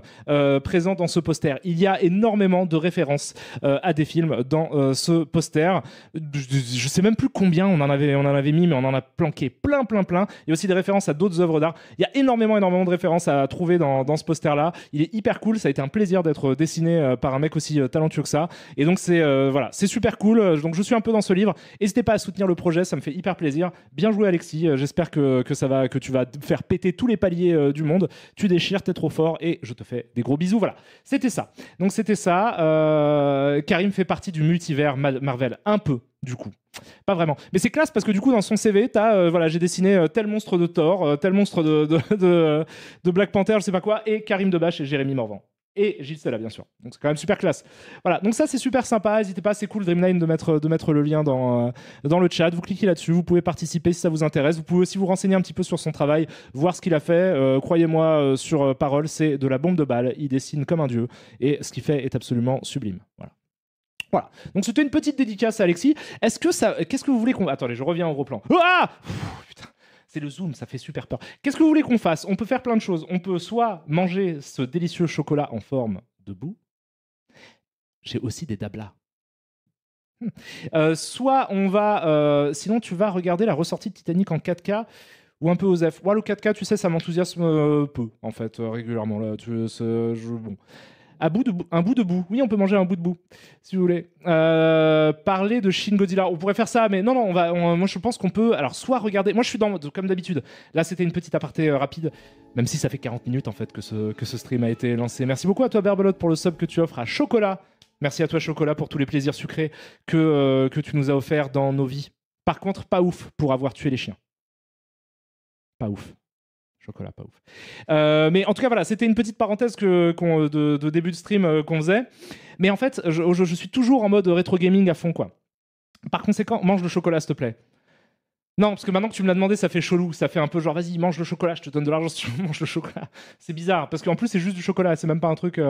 présents dans ce poster. Il y a énormément de références à des films dans ce poster. Je sais même plus combien on en avait mis, mais on en a planqué plein. Il y a aussi des références à d'autres œuvres d'art. Il y a énormément de références à trouver dans ce poster-là. Il est hyper cool. Ça a été un plaisir d'être dessiné par un mec aussi talentueux que ça, et donc c'est voilà, c'est super cool. Donc je suis un peu dans ce livre, n'hésitez pas à soutenir le projet, ça me fait hyper plaisir. Bien joué Alexis, j'espère que tu vas faire péter tous les paliers du monde, tu déchires, t'es trop fort et je te fais des gros bisous. Voilà, c'était ça. Donc c'était ça. Karim fait partie du multivers Marvel, un peu du coup. Pas vraiment. Mais c'est classe parce que du coup, dans son CV, t'as, voilà, j'ai dessiné tel monstre de Thor, tel monstre de Black Panther, je sais pas quoi, et Karim Debache et Jérémy Morvan. Et Gilles Stella, bien sûr. Donc c'est quand même super classe. Voilà, donc ça c'est super sympa. N'hésitez pas, c'est cool Dreamline de mettre le lien dans le chat. Vous cliquez là-dessus, vous pouvez participer si ça vous intéresse. Vous pouvez aussi vous renseigner un petit peu sur son travail, voir ce qu'il a fait. Croyez-moi, sur parole, c'est de la bombe de balle. Il dessine comme un dieu et ce qu'il fait est absolument sublime. Voilà. Donc c'était une petite dédicace à Alexis. Qu'est-ce que vous voulez qu'on... Attendez, je reviens au gros plan. Ah putain. C'est le zoom, ça fait super peur. Qu'est-ce que vous voulez qu'on fasse? On peut faire plein de choses. On peut soit manger ce délicieux chocolat en forme de boue. J'ai aussi des dablas. Soit on va... sinon, tu vas regarder la ressortie de Titanic en 4K ou un peu aux F. Ouais, le 4K, tu sais, ça m'enthousiasme peu, en fait, régulièrement. Là, bon. Un bout de bout. Oui, on peut manger un bout de bout, si vous voulez. Parler de Shin Godzilla. On pourrait faire ça, mais non, moi je pense qu'on peut... Alors, soit regarder... Moi, je suis comme d'habitude. Là, c'était une petite aparté rapide, même si ça fait 40 minutes, en fait, que ce stream a été lancé. Merci beaucoup à toi, Berbelote, pour le sub que tu offres à Chocolat. Merci à toi, Chocolat, pour tous les plaisirs sucrés que tu nous as offerts dans nos vies. Par contre, pas ouf pour avoir tué les chiens. Pas ouf. Chocolat, pas ouf. Mais en tout cas, voilà, c'était une petite parenthèse de début de stream qu'on faisait. Mais en fait, je suis toujours en mode rétro gaming à fond, quoi. Par conséquent, mange le chocolat, s'il te plaît. Non, parce que maintenant que tu me l'as demandé, ça fait chelou. Ça fait un peu genre, vas-y, mange le chocolat, je te donne de l'argent si tu manges le chocolat. C'est bizarre, parce qu'en plus, c'est juste du chocolat, c'est même pas un truc...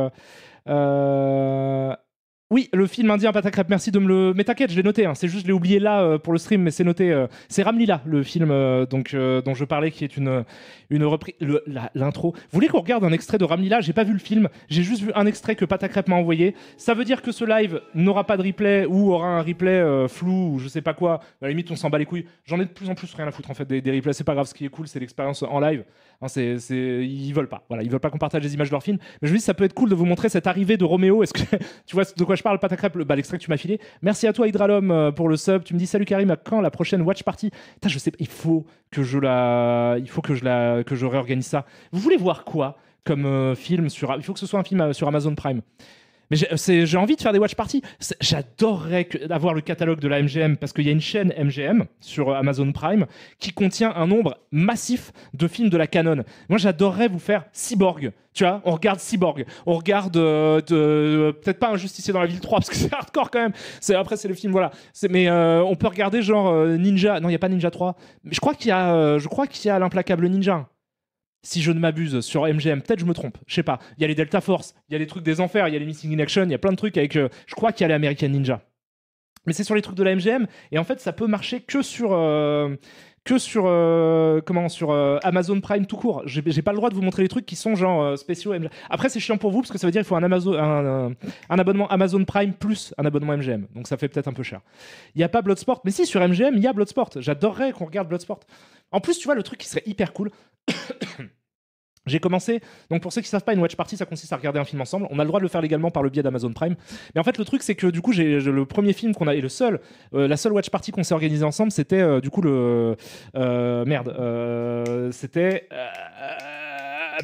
Oui, le film indien Pâte à crêpes, merci de me le... Mais t'inquiète, je l'ai noté, hein. C'est juste, je l'ai oublié là pour le stream, mais c'est noté. C'est Ramlila, le film dont je parlais, qui est une reprise... L'intro. Vous voulez qu'on regarde un extrait de Ramlila? J'ai pas vu le film, j'ai juste vu un extrait que Pâte à crêpes m'a envoyé. Ça veut dire que ce live n'aura pas de replay ou aura un replay flou ou je sais pas quoi. À la limite, on s'en bat les couilles. J'en ai de plus en plus rien à foutre en fait des replays, c'est pas grave. Ce qui est cool, c'est l'expérience en live. Hein, ils veulent pas. Voilà, ils veulent pas qu'on partage les images de leur film. Mais je me dis, ça peut être cool de vous montrer cette arrivée de Roméo. Est-ce que tu vois de quoi je parle, Pâte à crêpes, l'extrait que tu m'as filé. Merci à toi, Hydralom, pour le sub. Tu me dis, salut Karim, à quand la prochaine watch party? Putain, je sais pas, il faut que je réorganise ça. Vous voulez voir quoi comme film sur... Il faut que ce soit un film sur Amazon Prime. Mais j'ai envie de faire des watch parties. J'adorerais avoir le catalogue de la MGM parce qu'il y a une chaîne MGM sur Amazon Prime qui contient un nombre massif de films de la canon. Moi, j'adorerais vous faire Cyborg. Tu vois, on regarde Cyborg. On regarde peut-être pas Un Justicier dans la ville 3 parce que c'est hardcore quand même. Après, c'est le film, voilà. Mais on peut regarder genre Ninja. Non, il n'y a pas Ninja 3. Mais je crois qu'il y a l'implacable Ninja. Si je ne m'abuse, sur MGM, peut-être je me trompe, je sais pas. Il y a les Delta Force, il y a les trucs des enfers, il y a les Missing in Action, il y a plein de trucs avec. Je crois qu'il y a les American Ninja. Mais c'est sur les trucs de la MGM, et en fait, ça peut marcher que sur. Sur Amazon Prime tout court. J'ai pas le droit de vous montrer les trucs qui sont genre spéciaux MGM. Après, c'est chiant pour vous parce que ça veut dire qu'il faut un abonnement Amazon Prime plus un abonnement MGM. Donc ça fait peut-être un peu cher. Il n'y a pas Bloodsport, mais si, sur MGM, il y a Bloodsport. J'adorerais qu'on regarde Bloodsport. En plus, tu vois, le truc qui serait hyper cool. J'ai commencé, donc pour ceux qui ne savent pas, une watch party, ça consiste à regarder un film ensemble. On a le droit de le faire légalement par le biais d'Amazon Prime. Mais en fait, le truc, c'est que du coup, le premier film qu'on a, et la seule watch party qu'on s'est organisé ensemble, c'était du coup c'était...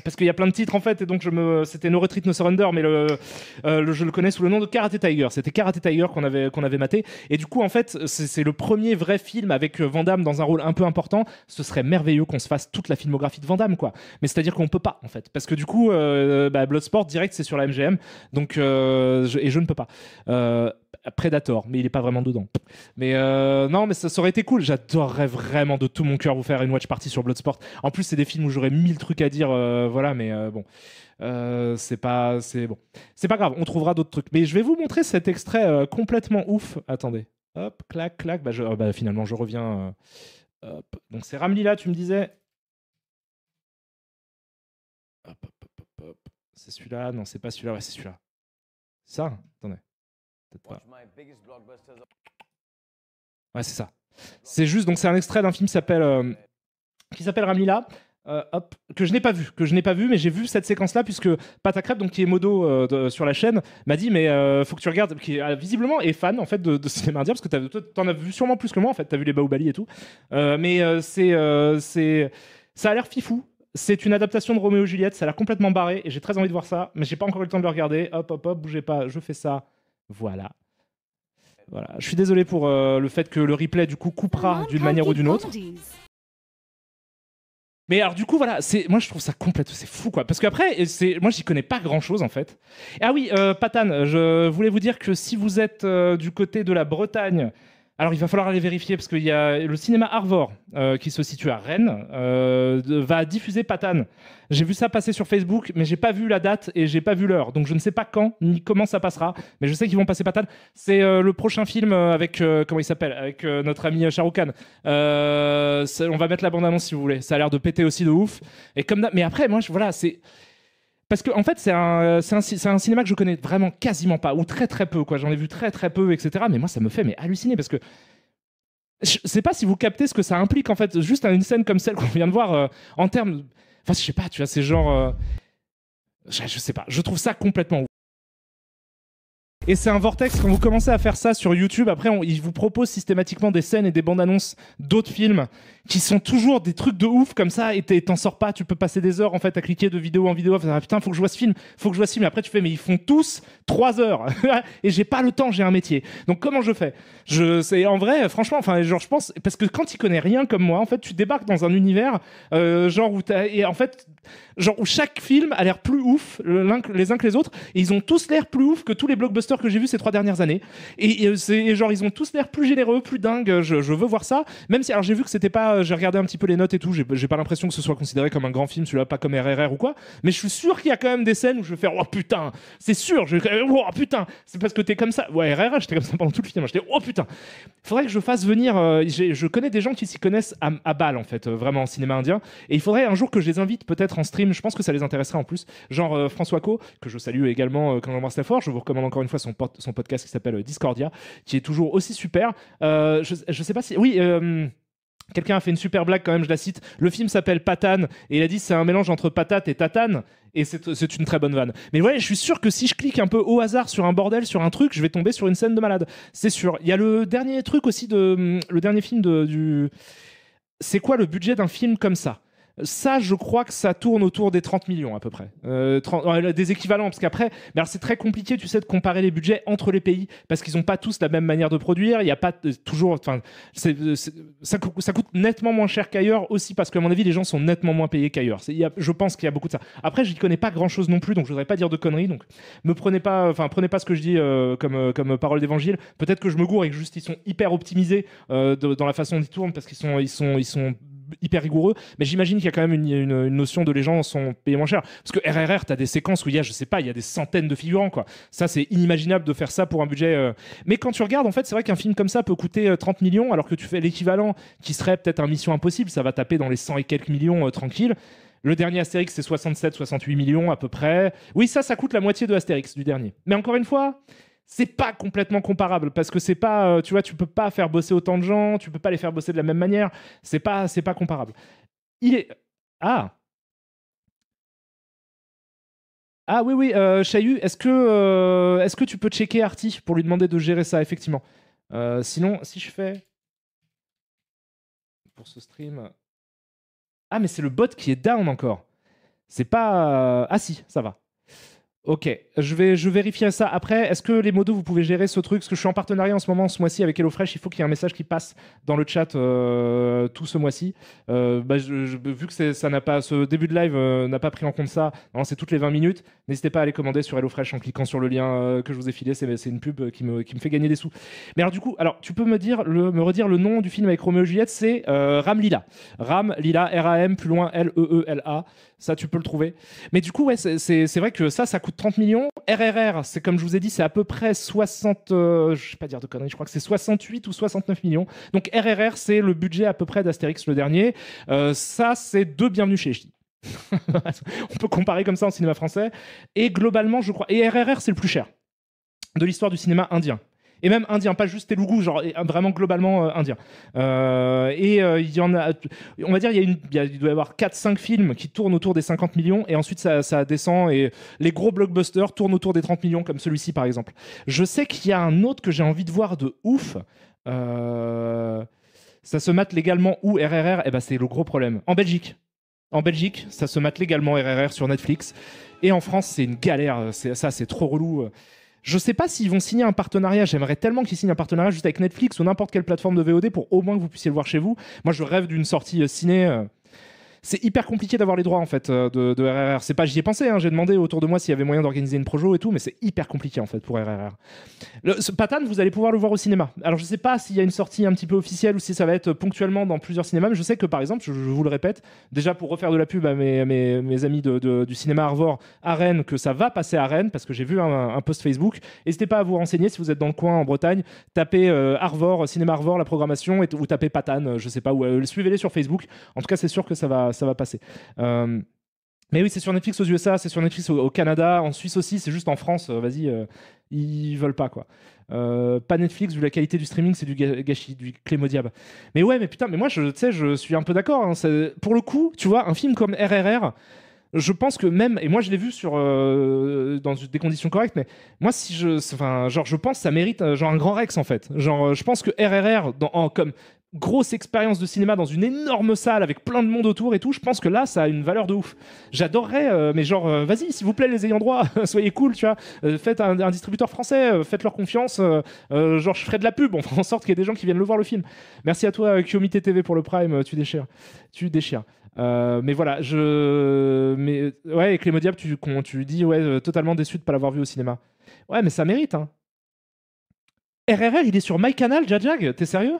parce qu'il y a plein de titres en fait, et donc c'était No Retreat No Surrender, mais je le connais sous le nom de Karate Tiger. C'était Karate Tiger qu'on avait maté, et du coup en fait c'est le premier vrai film avec Van Damme dans un rôle un peu important. Ce serait merveilleux qu'on se fasse toute la filmographie de Van Damme, quoi. Mais c'est à dire qu'on peut pas en fait, parce que du coup Bloodsport direct c'est sur la MGM, donc je ne peux pas. Predator, mais il est pas vraiment dedans. Mais non, mais ça aurait été cool. J'adorerais vraiment de tout mon cœur vous faire une watch party sur Bloodsport. En plus, c'est des films où j'aurais 1000 trucs à dire, voilà, mais bon. C'est pas grave, on trouvera d'autres trucs. Mais je vais vous montrer cet extrait complètement ouf. Attendez. Hop, clac, clac. Finalement, je reviens. Hop. Donc, c'est Ramlila, tu me disais. Hop, hop, hop, hop, hop. C'est celui-là? Non, c'est pas celui-là. Ouais, c'est celui-là. Ça? Attendez. Peut-être pas. Ouais, c'est ça. C'est juste, donc c'est un extrait d'un film qui s'appelle Ramlila. Que je n'ai pas vu, mais j'ai vu cette séquence-là puisque Pâte à crêpes, donc qui est modo sur la chaîne, m'a dit mais faut que tu regardes, qui visiblement est fan en fait de cinéma indien parce que t'en as vu sûrement plus que moi en fait, t'as vu les Bahubali et tout, mais ça a l'air fifou. C'est une adaptation de Roméo et Juliette, ça a l'air complètement barré et j'ai très envie de voir ça, mais j'ai pas encore eu le temps de le regarder. Hop, hop, hop, bougez pas, je fais ça. Voilà. Je suis désolé pour le fait que le replay du coup coupera d'une manière ou d'une autre. Mais alors du coup voilà, moi je trouve ça complètement, c'est fou quoi, parce qu'après moi j'y connais pas grand chose en fait. Ah oui, Patane, je voulais vous dire que si vous êtes du côté de la Bretagne, alors il va falloir aller vérifier parce qu'il y a le cinéma Arvor qui se situe à Rennes va diffuser Patane. J'ai vu ça passer sur Facebook, mais j'ai pas vu la date et j'ai pas vu l'heure, donc je ne sais pas quand ni comment ça passera, mais je sais qu'ils vont passer Patane. C'est le prochain film avec comment il s'appelle, avec notre ami Shah Rukh Khan. On va mettre la bande-annonce si vous voulez. Ça a l'air de péter aussi de ouf. Et mais après moi voilà, c'est parce que en fait c'est un cinéma que je connais vraiment quasiment pas ou très très peu quoi. J'en ai vu très très peu, etc. Mais moi ça me fait halluciner parce que je sais pas si vous captez ce que ça implique en fait, juste une scène comme celle qu'on vient de voir en termes. Enfin, je sais pas, tu vois, c'est genre. Je sais pas, je trouve ça complètement ouf. Et c'est un vortex, quand vous commencez à faire ça sur YouTube, après, ils vous proposent systématiquement des scènes et des bandes annonces d'autres films qui sont toujours des trucs de ouf comme ça, et t'en sors pas, tu peux passer des heures en fait à cliquer de vidéo en vidéo, à faire, ah, putain, faut que je vois ce film, et après tu fais, mais ils font tous 3 heures, et j'ai pas le temps, j'ai un métier. Donc comment je fais? C'est en vrai, franchement, enfin, genre, je pense, parce que quand tu connais rien comme moi, en fait, tu débarques dans un univers, genre où chaque film a l'air plus ouf les uns que les autres, et ils ont tous l'air plus ouf que tous les blockbusters blockbusters que j'ai vus ces 3 dernières années. Et genre, ils ont tous l'air plus généreux, plus dingues. Je veux voir ça. Même si, alors j'ai vu que c'était pas. J'ai regardé un petit peu les notes et tout. J'ai pas l'impression que ce soit considéré comme un grand film, celui-là, pas comme RRR ou quoi. Mais je suis sûr qu'il y a quand même des scènes où je vais faire oh putain, c'est sûr. Oh putain, c'est parce que t'es comme ça. Ouais, RRR, j'étais comme ça pendant tout le film. J'étais oh putain. Faudrait que je fasse venir. Je connais des gens qui s'y connaissent à balle en fait, vraiment en cinéma indien. Et il faudrait un jour que je les invite peut-être en stream. Je pense que ça les intéresserait en plus. Genre François Co, que je salue également quand j'embrasse très fort. Je vous recommande encore une fois son podcast qui s'appelle Discordia, qui est toujours aussi super. Je sais pas si. Oui. Quelqu'un a fait une super blague quand même, je la cite. Le film s'appelle Patane et il a dit c'est un mélange entre patate et tatane et c'est une très bonne vanne. Mais ouais, je suis sûr que si je clique un peu au hasard sur un bordel, sur un truc, je vais tomber sur une scène de malade. C'est sûr. Il y a le dernier truc aussi le dernier film du. C'est quoi le budget d'un film comme ça? Ça, je crois que ça tourne autour des 30 millions à peu près. Des équivalents, parce qu'après, mais alors c'est très compliqué, tu sais, de comparer les budgets entre les pays, parce qu'ils n'ont pas tous la même manière de produire. Il n'y a pas toujours. Enfin, ça coûte nettement moins cher qu'ailleurs aussi, parce qu'à mon avis, les gens sont nettement moins payés qu'ailleurs. Je pense qu'il y a beaucoup de ça. Après, je n'y connais pas grand-chose non plus, donc je ne voudrais pas dire de conneries. Donc, prenez pas ce que je dis comme parole d'évangile. Peut-être que je me gourre et que juste ils sont hyper optimisés dans la façon dont ils tournent, parce qu'ils sont hyper rigoureux, mais j'imagine qu'il y a quand même une notion de les gens sont payés moins cher. Parce que RRR, t'as des séquences où il y a, je sais pas, il y a des centaines de figurants, quoi. Ça, c'est inimaginable de faire ça pour un budget. Mais quand tu regardes, en fait, c'est vrai qu'un film comme ça peut coûter 30 millions, alors que tu fais l'équivalent qui serait peut-être un Mission Impossible, ça va taper dans les 100 et quelques millions tranquille. Le dernier Astérix, c'est 67-68 millions à peu près. Oui, ça coûte la moitié de Astérix, du dernier. Mais encore une fois, c'est pas complètement comparable parce que c'est pas, tu vois, tu peux pas faire bosser autant de gens, tu peux pas les faire bosser de la même manière. C'est pas comparable. Il est ah oui oui Chahu, est-ce que tu peux checker Arty pour lui demander de gérer ça effectivement. Sinon, si je fais pour ce stream, mais c'est le bot qui est down encore. C'est pas ah si, ça va. Ok, je vérifie ça après. Est-ce que les modos, vous pouvez gérer ce truc? Parce que je suis en partenariat en ce moment, ce mois-ci, avec HelloFresh. Il faut qu'il y ait un message qui passe dans le chat tout ce mois-ci. Vu que ça n'a pas, ce début de live n'a pas pris en compte ça, c'est toutes les 20 minutes. N'hésitez pas à les commander sur HelloFresh en cliquant sur le lien que je vous ai filé. C'est une pub qui me fait gagner des sous. Mais alors, du coup, tu peux me redire le nom du film avec Roméo et Juliette? C'est Ram Lila. Ram Lila, R-A-M, plus loin L-E-E-L-A. Ça, tu peux le trouver. Mais du coup, ouais, c'est vrai que ça coûte 30 millions. RRR, c'est comme je vous ai dit, c'est à peu près 60... je vais pas dire de conneries, je crois que c'est 68 ou 69 millions. Donc RRR, c'est le budget à peu près d'Astérix le dernier. Ça, c'est 2 Bienvenue chez les Ch'tis. On peut comparer comme ça en cinéma français. Et globalement, je crois... Et RRR, c'est le plus cher de l'histoire du cinéma indien. Et même indien, pas juste Telugu, genre vraiment globalement indien. Il y en a, on va dire, il doit y avoir 4-5 films qui tournent autour des 50 millions, et ensuite ça descend, et les gros blockbusters tournent autour des 30 millions, comme celui-ci par exemple. Je sais qu'il y a un autre que j'ai envie de voir de ouf. Ça se mate légalement où RRR? C'est le gros problème. En Belgique. En Belgique, ça se mate légalement RRR sur Netflix. Et en France, c'est une galère. C'est trop relou. Je sais pas s'ils vont signer un partenariat. J'aimerais tellement qu'ils signent un partenariat juste avec Netflix ou n'importe quelle plateforme de VOD pour au moins que vous puissiez le voir chez vous. Moi, je rêve d'une sortie ciné. C'est hyper compliqué d'avoir les droits en fait de RRR. C'est pas, j'y ai pensé, j'ai demandé autour de moi s'il y avait moyen d'organiser une projo et tout, mais c'est hyper compliqué en fait pour RRR. Ce Patane, vous allez pouvoir le voir au cinéma. Alors je sais pas s'il y a une sortie un petit peu officielle ou si ça va être ponctuellement dans plusieurs cinémas, mais je sais que par exemple, je vous le répète, déjà pour refaire de la pub à mes amis du cinéma Arvor à Rennes, que ça va passer à Rennes parce que j'ai vu un post Facebook. N'hésitez pas à vous renseigner si vous êtes dans le coin en Bretagne, tapez Arvor, cinéma Arvor, la programmation, ou tapez Patane, je sais pas, ou suivez-les sur Facebook. En tout cas, c'est sûr que ça va passer. Mais oui, c'est sur Netflix aux USA, c'est sur Netflix au Canada, en Suisse aussi, c'est juste en France, vas-y, ils veulent pas quoi. Pas Netflix, vu la qualité du streaming, c'est du gâchis, du clé modiable. Mais ouais, mais putain, mais moi, je suis un peu d'accord. Pour le coup, tu vois, un film comme RRR, je pense que même, et moi je l'ai vu dans des conditions correctes, mais moi je pense que ça mérite genre un grand Rex en fait. Genre, je pense que RRR comme grosse expérience de cinéma dans une énorme salle avec plein de monde autour et tout, je pense que là ça a une valeur de ouf. J'adorerais, mais genre vas-y, s'il vous plaît les ayants droit, soyez cool, tu vois, faites un distributeur français, faites-leur confiance, genre je ferai de la pub, on fera en sorte qu'il y ait des gens qui viennent le voir le film. Merci à toi Kiomité TV pour le Prime, tu déchires. Mais voilà, mais ouais, avec les Modiables, tu dis ouais, totalement déçu de pas l'avoir vu au cinéma. Ouais, mais ça mérite, hein. RRR, il est sur MyCanal, Jajag? T'es sérieux?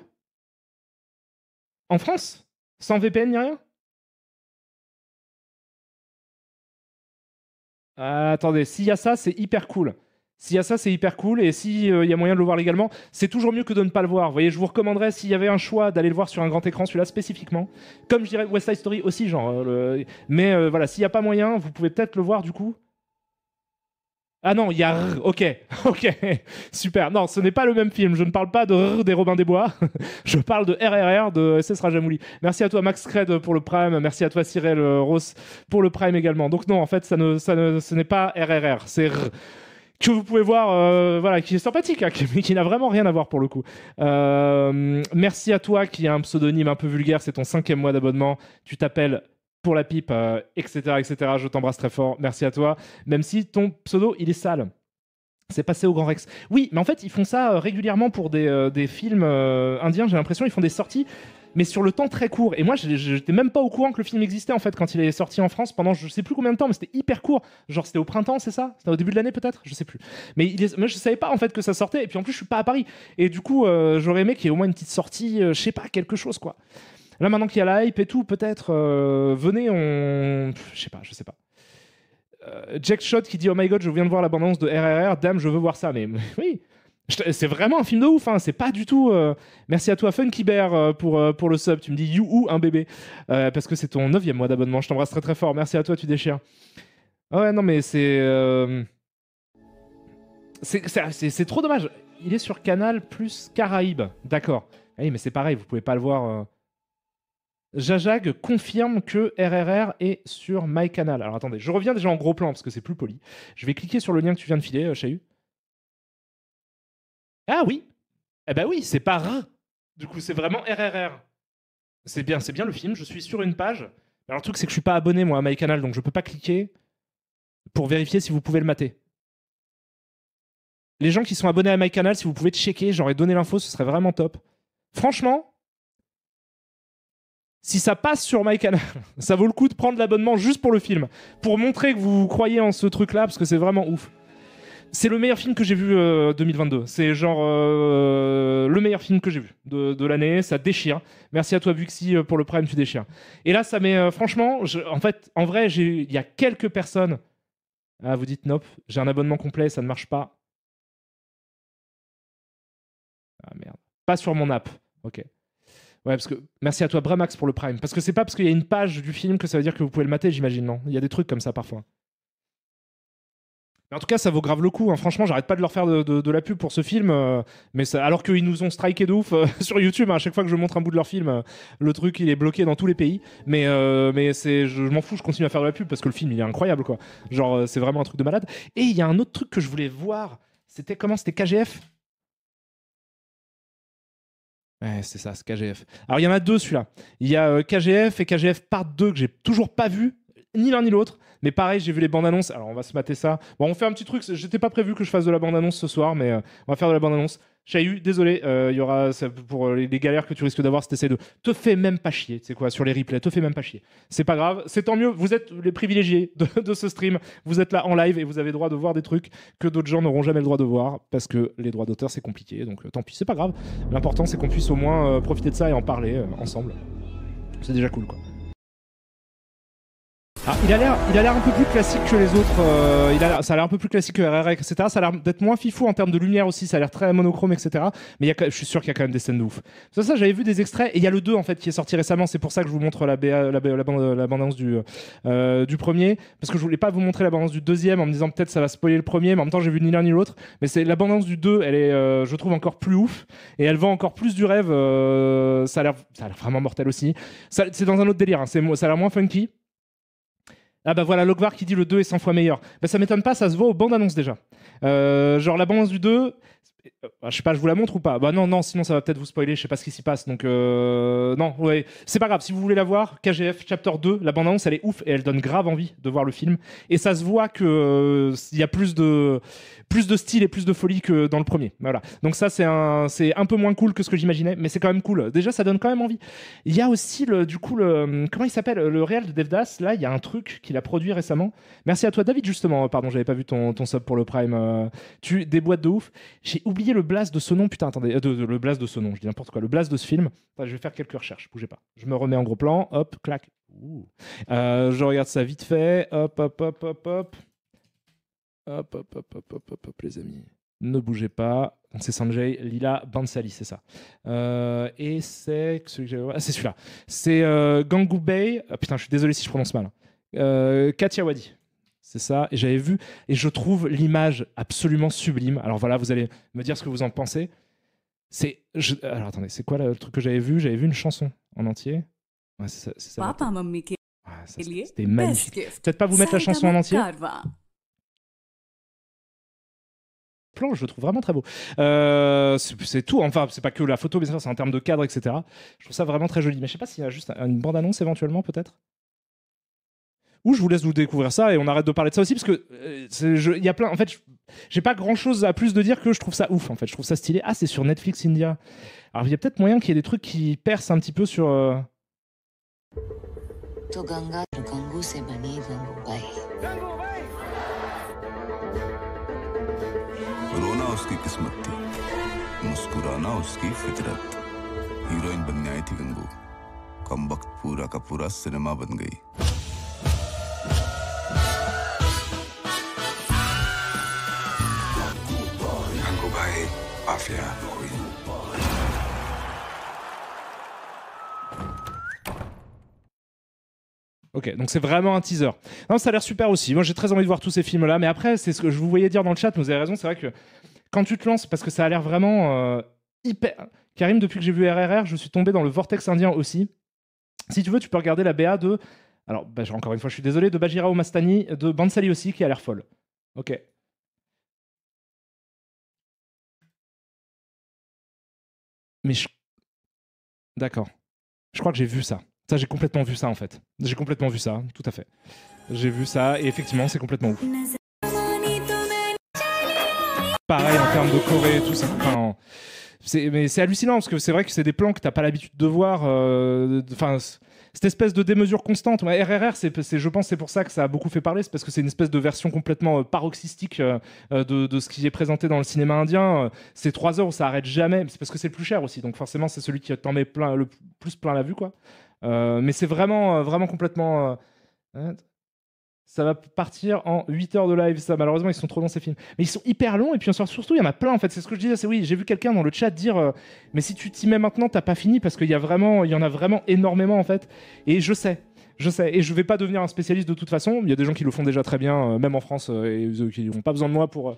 En France? Sans VPN ni rien? Attendez, s'il y a ça, c'est hyper cool. S'il y a ça, c'est hyper cool. Et s'il y a moyen de le voir légalement, c'est toujours mieux que de ne pas le voir. Vous voyez, je vous recommanderais, s'il y avait un choix, d'aller le voir sur un grand écran, celui-là spécifiquement. Comme je dirais West Side Story aussi, genre. Mais voilà, s'il n'y a pas moyen, vous pouvez peut-être le voir du coup. Ah non, il y a ok, ok, super. Non, ce n'est pas le même film. Je ne parle pas de des Robins des Bois. Je parle de RRR de SS Rajamouli. Merci à toi Max Cred pour le Prime. Merci à toi Cyril Ross pour le Prime également. Donc non, en fait, ce n'est pas RRR. C'est que vous pouvez voir, voilà, qui est sympathique, hein, qui n'a vraiment rien à voir pour le coup. Merci à toi qui a un pseudonyme un peu vulgaire. C'est ton 5e mois d'abonnement. Tu t'appelles pour la pipe, etc., etc. Je t'embrasse très fort. Merci à toi. Même si ton pseudo, il est sale. C'est passé au Grand Rex. Oui, mais en fait, ils font ça régulièrement pour des films indiens. J'ai l'impression ils font des sorties, mais sur le temps très court. Et moi, j'étais même pas au courant que le film existait en fait quand il est sorti en France pendant je sais plus combien de temps, mais c'était hyper court. Genre c'était au printemps, c'est ça? C'était au début de l'année peut-être? Je sais plus. Mais moi, je savais pas en fait que ça sortait. Et puis en plus, je suis pas à Paris. Et du coup, j'aurais aimé qu'il y ait au moins une petite sortie, je sais pas, quelque chose quoi. Là, maintenant qu'il y a la hype et tout, peut-être, venez, je sais pas. Jack Shot qui dit: Oh my god, je viens de voir la bande-annonce de RRR, dame, je veux voir ça. Mais oui, c'est vraiment un film de ouf, hein. C'est pas du tout. Merci à toi, Funky Bear, pour le sub. Tu me dis youhou, un bébé. Parce que c'est ton 9e mois d'abonnement. Je t'embrasse très très fort. Merci à toi, tu déchires. Ah ouais, non, mais c'est trop dommage. Il est sur Canal plus Caraïbes. D'accord. Ah oui, mais c'est pareil, vous pouvez pas le voir. Jajag confirme que RRR est sur MyCanal. Alors attendez, je reviens déjà en gros plan parce que c'est plus poli. Je vais cliquer sur le lien que tu viens de filer, Chahu. Ah oui. Eh ben oui, c'est pas R. Du coup, c'est vraiment RRR. C'est bien le film. Je suis sur une page. Alors le truc, c'est que je suis pas abonné moi à MyCanal, donc je peux pas cliquer pour vérifier si vous pouvez le mater. Les gens qui sont abonnés à MyCanal, si vous pouvez checker, j'aurais donné l'info, ce serait vraiment top. Franchement, si ça passe sur MyCanal, ça vaut le coup de prendre l'abonnement juste pour le film, pour montrer que vous croyez en ce truc-là, parce que c'est vraiment ouf. C'est le meilleur film que j'ai vu 2022. C'est genre le meilleur film que j'ai vu de l'année. Ça déchire. Merci à toi, Buxy, pour le Prime, tu déchires. Et là, ça met... franchement, en fait, en vrai, il y a quelques personnes... Ah, vous dites nope, j'ai un abonnement complet, ça ne marche pas. Ah, merde. Pas sur mon app. Ok. Ouais, parce que merci à toi, Bramax, pour le Prime. Parce que c'est pas parce qu'il y a une page du film que ça veut dire que vous pouvez le mater, j'imagine, non? Il y a des trucs comme ça parfois. Mais en tout cas, ça vaut grave le coup, hein. Franchement, j'arrête pas de leur faire de la pub pour ce film. Mais ça, alors qu'ils nous ont striké de ouf sur YouTube, hein, à chaque fois que je montre un bout de leur film, le truc il est bloqué dans tous les pays. Mais je m'en fous, je continue à faire de la pub parce que le film il est incroyable, quoi. Genre, c'est vraiment un truc de malade. Et il y a un autre truc que je voulais voir. C'était comment? C'était KGF? Ouais, c'est ça, c'est KGF. Alors, il y en a deux, celui-là. Il y a KGF et KGF Part 2 que j'ai toujours pas vu, ni l'un ni l'autre. Mais pareil, j'ai vu les bandes annonces. Alors, on va se mater ça. Bon, on fait un petit truc. J'étais pas prévu que je fasse de la bande annonce ce soir, mais on va faire de la bande annonce. Chahu, désolé, il y aura pour les galères que tu risques d'avoir si t'essaies de. Te fais même pas chier, tu sais quoi, sur les replays, te fais même pas chier. C'est pas grave, c'est tant mieux, vous êtes les privilégiés de ce stream, vous êtes là en live et vous avez le droit de voir des trucs que d'autres gens n'auront jamais le droit de voir parce que les droits d'auteur c'est compliqué, donc tant pis, c'est pas grave. L'important c'est qu'on puisse au moins profiter de ça et en parler ensemble. C'est déjà cool quoi. Ah, il a l'air un peu plus classique que les autres. Ça a l'air un peu plus classique que RRR, etc. Ça a l'air d'être moins fifou en termes de lumière aussi. Ça a l'air très monochrome, etc. Mais je suis sûr qu'il y a quand même des scènes de ouf. Ça, j'avais vu des extraits. Et il y a le 2 en fait qui est sorti récemment. C'est pour ça que je vous montre la bande-annonce du premier. Parce que je voulais pas vous montrer la bande-annonce du deuxième en me disant peut-être ça va spoiler le premier. Mais en même temps, j'ai vu ni l'un ni l'autre. Mais c'est la bande-annonce du 2, elle est, je trouve, encore plus ouf. Et elle vend encore plus du rêve. Ça a l'air vraiment mortel aussi. C'est dans un autre délire. Hein. Ça a l'air moins funky. Ah bah voilà, Logvar qui dit le 2 est 100 fois meilleur. Bah ça m'étonne pas, ça se voit aux bandes annonces déjà. Genre la bande annonce du 2, je sais pas, je vous la montre ou pas? Bah non, sinon ça va peut-être vous spoiler, je sais pas ce qui s'y passe. Donc non, ouais, c'est pas grave, si vous voulez la voir, KGF Chapter 2, la bande annonce elle est ouf et elle donne grave envie de voir le film. Et ça se voit que il y a plus de style et plus de folie que dans le premier. Voilà. Donc ça c'est un peu moins cool que ce que j'imaginais, mais c'est quand même cool. Déjà ça donne quand même envie. Il y a aussi comment il s'appelle, le réal de Devdas. Là il y a un truc qu'il a produit récemment. Merci à toi David justement. Pardon, j'avais pas vu ton sub pour le Prime. Des boîtes de ouf. J'ai oublié oublié le blast de ce nom, putain, attendez, le blast de ce nom, je dis n'importe quoi, le blast de ce film. Enfin, je vais faire quelques recherches, bougez pas. Je me remets en gros plan, hop, clac. Je regarde ça vite fait, hop, hop, hop, hop, hop. Hop, hop, hop, hop, hop, hop, hop, les amis. Ne bougez pas. Donc c'est Sanjay Leela Bhansali, c'est ça. Et c'est celui que j'avais... Ah, c'est celui-là. C'est Gangubai. Ah, putain, je suis désolé si je prononce mal. Kathiawadi. C'est ça. Et j'avais vu. Et je trouve l'image absolument sublime. Alors voilà, vous allez me dire ce que vous en pensez. Alors attendez, c'est quoi le truc que j'avais vu? J'avais vu une chanson en entier. Ouais, c'est ça. Papa Mummy के c'était magnifique. Peut-être pas vous mettre la chanson en entier. Plan, je le trouve vraiment très beau. C'est tout, enfin, c'est pas que la photo, mais c'est en termes de cadre, etc. Je trouve ça vraiment très joli. Mais je sais pas s'il y a juste une bande-annonce éventuellement, peut-être. Ou je vous laisse vous découvrir ça et on arrête de parler de ça aussi, parce que il y a plein. En fait, j'ai pas grand-chose à plus de dire que je trouve ça ouf. En fait, je trouve ça stylé. Ah, c'est sur Netflix India. Alors, il y a peut-être moyen qu'il y ait des trucs qui percent un petit peu sur. रोना उसकी किस्मत थी, मुस्कुराना उसकी फितरत। हीरोइन बनने आई थी गंगू, कम वक्त पूरा का पूरा सिनेमा बन गई। गंगू भाई, आफिया कोई। Ok, donc c'est vraiment un teaser. Non, ça a l'air super aussi. Moi, j'ai très envie de voir tous ces films-là. Mais après, c'est ce que je vous voyais dire dans le chat. Vous avez raison. C'est vrai que quand tu te lances, parce que ça a l'air vraiment hyper. Karim, depuis que j'ai vu RRR, je suis tombé dans le vortex indien aussi. Si tu veux, tu peux regarder la BA de. Alors, encore une fois, je suis désolé, de Bajirao Mastani, de Bhansali aussi, qui a l'air folle. Ok. Mais D'accord. Je crois que j'ai vu ça. Ça, j'ai complètement vu ça, en fait. J'ai complètement vu ça, tout à fait. J'ai vu ça, et effectivement, c'est complètement ouf. Pareil, en termes de Corée et tout ça. Enfin, mais c'est hallucinant, parce que c'est vrai que c'est des plans que t'as pas l'habitude de voir. Enfin, cette espèce de démesure constante. RRR, je pense c'est pour ça que ça a beaucoup fait parler, c'est parce que c'est une espèce de version complètement paroxystique de ce qui est présenté dans le cinéma indien. C'est 3 heures où ça arrête jamais, c'est parce que c'est le plus cher aussi, donc forcément c'est celui qui t'en met le plus plein la vue, quoi. Mais c'est vraiment, vraiment complètement... ça va partir en 8 heures de live, ça. Malheureusement, ils sont trop longs ces films. Mais ils sont hyper longs, et puis surtout, il y en a plein, en fait. C'est ce que je disais, c'est oui, j'ai vu quelqu'un dans le chat dire mais si tu t'y mets maintenant, t'as pas fini, parce qu'il y en a vraiment énormément, en fait. Et je sais. Et je vais pas devenir un spécialiste de toute façon. Il y a des gens qui le font déjà très bien, même en France, et qui n'ont pas besoin de moi pour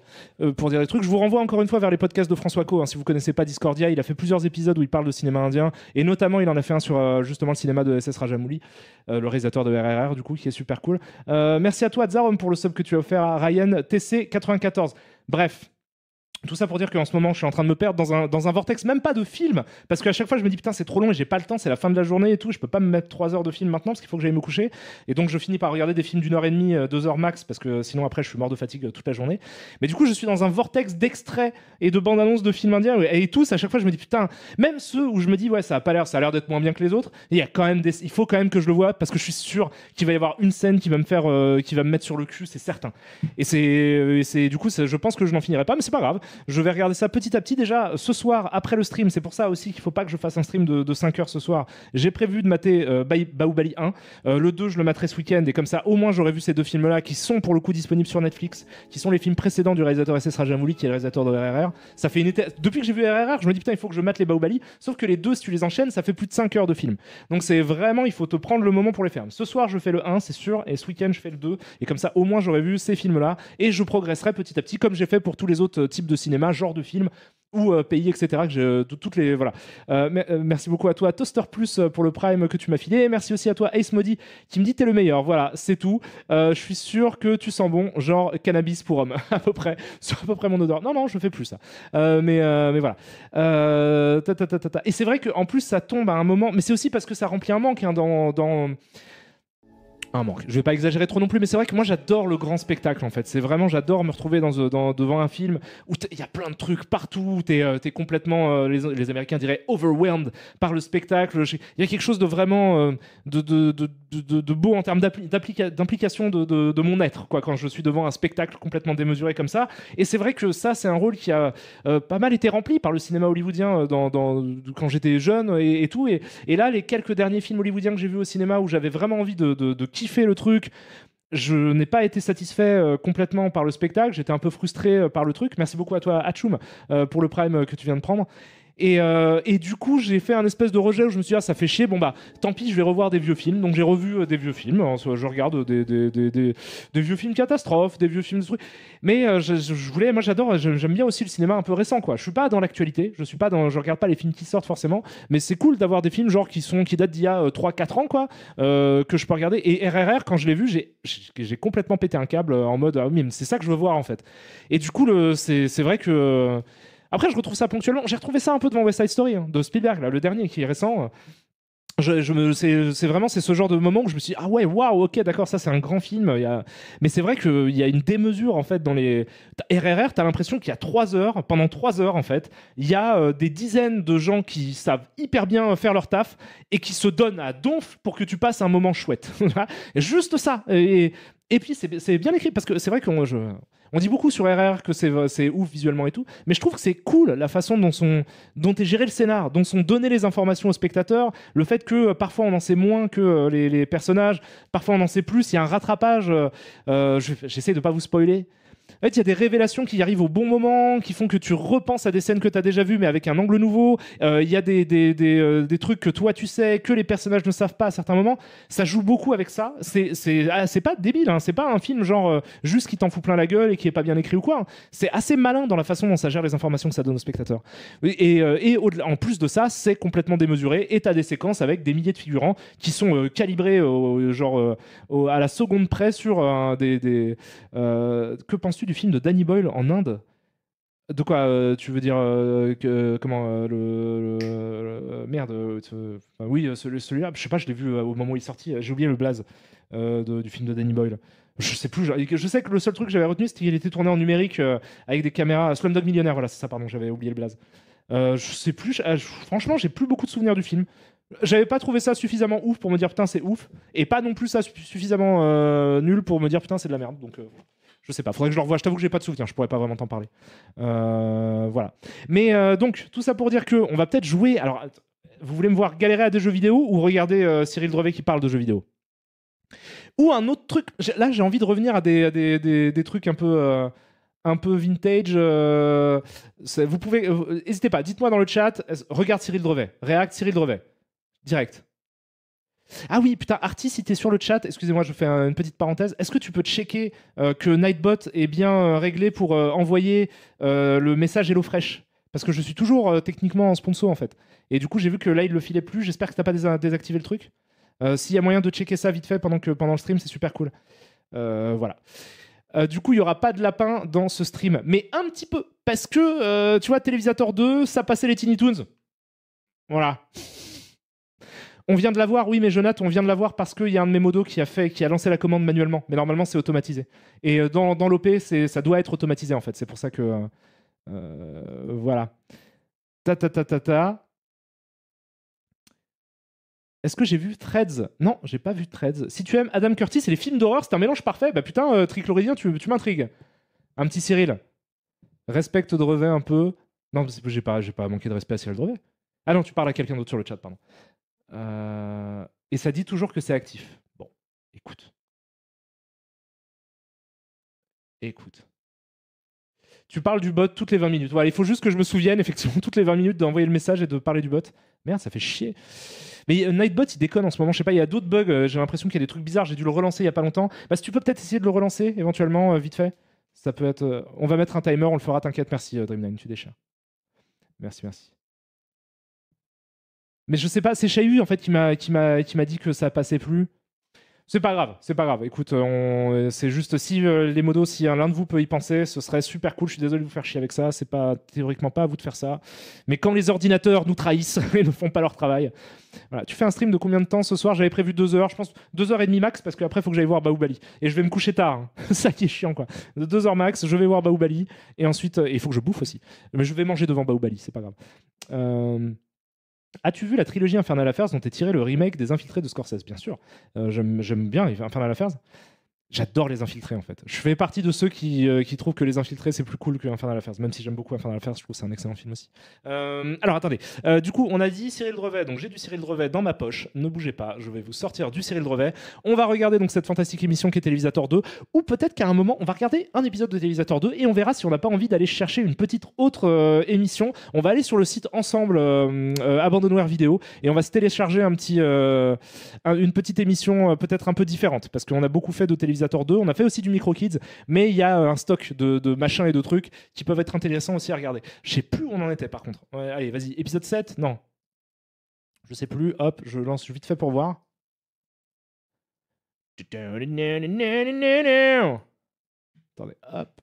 dire des trucs. Je vous renvoie encore une fois vers les podcasts de François Co. Si vous connaissez pas Discordia, il a fait plusieurs épisodes où il parle de cinéma indien, et notamment il en a fait un sur justement le cinéma de SS Rajamouli, le réalisateur de RRR, du coup, qui est super cool. Merci à toi, Zarom, pour le sub que tu as offert à Ryan TC94. Bref. Tout ça pour dire qu'en ce moment, je suis en train de me perdre dans un vortex, même pas de film, parce qu'à chaque fois, je me dis putain, c'est trop long et j'ai pas le temps, c'est la fin de la journée et tout, je peux pas me mettre 3 heures de film maintenant parce qu'il faut que j'aille me coucher. Et donc, je finis par regarder des films d'1h30, 2 heures max, parce que sinon, après, je suis mort de fatigue toute la journée. Mais du coup, je suis dans un vortex d'extraits et de bandes annonces de films indiens, et tous, à chaque fois, je me dis putain, même ceux où je me dis ouais, ça a l'air d'être moins bien que les autres, il faut quand même que je le vois, parce que je suis sûr qu'il va y avoir une scène qui va me mettre sur le cul, c'est certain. Et du coup, je pense que je n'en finirai pas, mais c'est pas grave. Je vais regarder ça petit à petit. Déjà, ce soir, après le stream, c'est pour ça aussi qu'il ne faut pas que je fasse un stream de 5 heures ce soir. J'ai prévu de mater Bahubali 1. Le 2, je le materai ce week-end. Et comme ça, au moins, j'aurai vu ces 2 films-là qui sont pour le coup disponibles sur Netflix, qui sont les films précédents du réalisateur SS Rajamouli, qui est le réalisateur de RRR. Ça fait Depuis que j'ai vu RRR, je me dis putain, il faut que je mate les Bahubali. Sauf que les 2, si tu les enchaînes, ça fait plus de 5 heures de film. Donc c'est vraiment, il faut te prendre le moment pour les faire. Ce soir, je fais le 1, c'est sûr. Et ce week-end, je fais le 2. Et comme ça, au moins, j'aurai vu ces films-là. Et je progresserai petit à petit, comme j'ai fait pour tous les autres types de cinéma, genre de films ou pays, etc. Toutes les voilà. Merci beaucoup à toi, Toaster Plus, pour le Prime que tu m'as filé. Et merci aussi à toi, Ace Modi, qui me dit t'es le meilleur. Voilà, c'est tout. Je suis sûr que tu sens bon, genre cannabis pour homme, à peu près. Sur à peu près mon odeur. Non, je fais plus ça. Mais voilà. Et c'est vrai qu'en plus, ça tombe à un moment. Mais c'est aussi parce que ça remplit un manque hein, un manque. Je vais pas exagérer trop non plus, mais c'est vrai que moi j'adore le grand spectacle en fait. C'est vraiment, j'adore me retrouver devant un film où il y a plein de trucs partout, où t'es complètement, les Américains diraient overwhelmed par le spectacle. Il y a quelque chose de vraiment de beau en termes d'implication de mon être, quoi, quand je suis devant un spectacle complètement démesuré comme ça. Et c'est vrai que ça, c'est un rôle qui a pas mal été rempli par le cinéma hollywoodien quand j'étais jeune et tout. Et là, les quelques derniers films hollywoodiens que j'ai vus au cinéma où j'avais vraiment envie de kiffer le truc, je n'ai pas été satisfait complètement par le spectacle. J'étais un peu frustré par le truc. Merci beaucoup à toi, Hachoum, pour le prime que tu viens de prendre. Et du coup, j'ai fait un espèce de rejet où je me suis dit, ah, ça fait chier, bon bah, tant pis, je vais revoir des vieux films. Donc j'ai revu des vieux films. Je regarde des vieux films catastrophes, des vieux films de trucs. Mais moi j'adore, j'aime bien aussi le cinéma un peu récent, quoi. Je suis pas dans l'actualité, je regarde pas les films qui sortent forcément, mais c'est cool d'avoir des films genre qui datent d'il y a 3-4 ans, quoi, que je peux regarder. Et RRR, quand je l'ai vu, j'ai complètement pété un câble en mode, ah oui, mais c'est ça que je veux voir en fait. Et du coup, c'est vrai que. Après, je retrouve ça ponctuellement. J'ai retrouvé ça un peu devant West Side Story, de Spielberg, là, le dernier qui est récent. C'est vraiment ce genre de moment où je me suis dit, ah ouais, waouh, ok, d'accord, ça c'est un grand film. Mais c'est vrai qu'il y a une démesure en fait dans les RRR. T'as l'impression qu'il y a 3 heures, pendant 3 heures en fait, il y a des dizaines de gens qui savent hyper bien faire leur taf et qui se donnent à donf pour que tu passes un moment chouette. Juste ça. Et puis c'est bien écrit parce que c'est vrai qu'on on dit beaucoup sur RR que c'est ouf visuellement et tout, mais je trouve que c'est cool la façon dont est géré le scénar, dont sont données les informations aux spectateurs, le fait que parfois on en sait moins que les personnages, parfois on en sait plus, il y a un rattrapage, j'essaie de pas vous spoiler. En fait, il y a des révélations qui arrivent au bon moment, qui font que tu repenses à des scènes que tu as déjà vues, mais avec un angle nouveau. Il y a des trucs que toi tu sais, que les personnages ne savent pas à certains moments. Ça joue beaucoup avec ça. C'est pas débile, hein. C'est pas un film genre juste qui t'en fout plein la gueule et qui est pas bien écrit ou quoi. C'est assez malin dans la façon dont ça gère les informations que ça donne aux spectateurs. En plus de ça, c'est complètement démesuré et t'as des séquences avec des milliers de figurants qui sont calibrés à la seconde près sur que penses-tu du film de Danny Boyle en Inde? De quoi tu veux dire comment merde oui celui-là je sais pas, je l'ai vu au moment où il est sorti, j'ai oublié le blaze du film de Danny Boyle. Je sais plus, je sais que le seul truc que j'avais retenu c'était qu'il était tourné en numérique avec des caméras. Slumdog Millionnaire, voilà, c'est ça, pardon, j'avais oublié le blaze. Je sais plus, franchement j'ai plus beaucoup de souvenirs du film. J'avais pas trouvé ça suffisamment ouf pour me dire putain c'est ouf, et pas non plus ça suffisamment nul pour me dire putain c'est de la merde, donc je sais pas, faudrait que je le revoie. Je t'avoue que j'ai pas de souvenir, je pourrais pas vraiment t'en parler. Voilà. Mais donc, tout ça pour dire que on va peut-être jouer. Alors, vous voulez me voir galérer à des jeux vidéo ou regarder Cyril Drevet qui parle de jeux vidéo? Ou un autre truc. Là, j'ai envie de revenir à des trucs un peu vintage. Vous pouvez. N'hésitez pas, dites-moi dans le chat, regarde Cyril Drevet, React Cyril Drevet. Direct. Ah oui, putain, Artis, si t'es sur le chat, excusez-moi, je fais une petite parenthèse. Est-ce que tu peux checker que Nightbot est bien réglé pour envoyer le message HelloFresh? Parce que je suis toujours techniquement en sponsor en fait. Et du coup, j'ai vu que là, il le filait plus. J'espère que t'as pas désactivé le truc. S'il y a moyen de checker ça vite fait pendant le stream, c'est super cool. Voilà. Du coup, il n'y aura pas de lapin dans ce stream. Mais un petit peu. Parce que, tu vois, Télévisateur 2, ça passait les Tiny Toons. Voilà. On vient de l'avoir, oui, mais Jonathan, on vient de l'avoir parce qu'il y a un de mes modos qui a lancé la commande manuellement. Mais normalement, c'est automatisé. Et dans l'OP, ça doit être automatisé, en fait. C'est pour ça que... voilà. Est-ce que j'ai vu Threads? Non, j'ai pas vu Threads. Si tu aimes Adam Curtis et les films d'horreur, c'est un mélange parfait. Bah putain, Tricloridien, tu m'intrigues. Un petit Cyril. Respecte Drevet un peu. Non, j'ai pas manqué de respect à Cyril Drevet. Ah non, tu parles à quelqu'un d'autre sur le chat, pardon. Et ça dit toujours que c'est actif. Bon, écoute. Tu parles du bot toutes les 20 minutes. Voilà, il faut juste que je me souvienne, effectivement, toutes les 20 minutes d'envoyer le message et de parler du bot. Merde, ça fait chier. Mais Nightbot, il déconne en ce moment. Je sais pas, il y a d'autres bugs. J'ai l'impression qu'il y a des trucs bizarres. J'ai dû le relancer il y a pas longtemps. Bah, si tu peux peut-être essayer de le relancer, éventuellement, vite fait. Ça peut être... On va mettre un timer, on le fera, t'inquiète. Merci, Dream9, tu déchires. Merci. Mais je sais pas, c'est Chahu en fait qui m'a dit que ça passait plus. C'est pas grave, c'est pas grave. Écoute, c'est juste si les modos, si l'un de vous peut y penser, ce serait super cool. Je suis désolé de vous faire chier avec ça. C'est pas théoriquement pas à vous de faire ça. Mais quand les ordinateurs nous trahissent et ne font pas leur travail. Voilà. Tu fais un stream de combien de temps ce soir? J'avais prévu 2 heures, je pense 2h30 max, parce qu'après il faut que j'aille voir Baoubali. Et je vais me coucher tard. Hein. Ça qui est chiant quoi. 2 heures max, je vais voir Baoubali. Et ensuite, il faut que je bouffe aussi. Mais je vais manger devant Baoubali, c'est pas grave. As-tu vu la trilogie Infernal Affairs dont est tiré le remake des Infiltrés de Scorsese? Bien sûr. J'aime bien Infernal Affairs. J'adore les Infiltrés en fait. Je fais partie de ceux qui trouvent que les Infiltrés c'est plus cool que Infernal Affairs, même si j'aime beaucoup Infernal Affairs, je trouve que c'est un excellent film aussi. Alors attendez, du coup on a dit Cyril Drevet, donc j'ai du Cyril Drevet dans ma poche, ne bougez pas, je vais vous sortir du Cyril Drevet. On va regarder donc cette fantastique émission qui est Télévisateur 2, ou peut-être qu'à un moment on va regarder un épisode de Télévisateur 2 et on verra si on n'a pas envie d'aller chercher une petite autre émission. On va aller sur le site ensemble Abandonware Vidéo et on va se télécharger une petite émission peut-être un peu différente, parce qu'on a beaucoup fait de Télévisateur 2, on a fait aussi du Micro Kids, mais il y a un stock de machins et de trucs qui peuvent être intéressants aussi à regarder. Je sais plus où on en était par contre. Ouais, allez, vas-y, épisode 7? Non. Je sais plus, hop, je lance vite fait pour voir. Attendez, hop.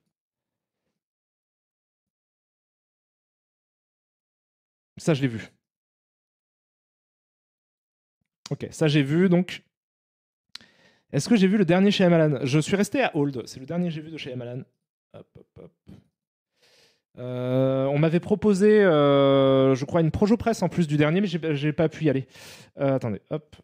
Ça, je l'ai vu. Ok, ça j'ai vu, donc... Est-ce que j'ai vu le dernier chez Shyamalan? Je suis resté à Old, c'est le dernier que j'ai vu de chez Shyamalan. Hop, hop, hop. On m'avait proposé, je crois, une projo presse en plus du dernier, mais j'ai pas pu y aller. Attendez, hop.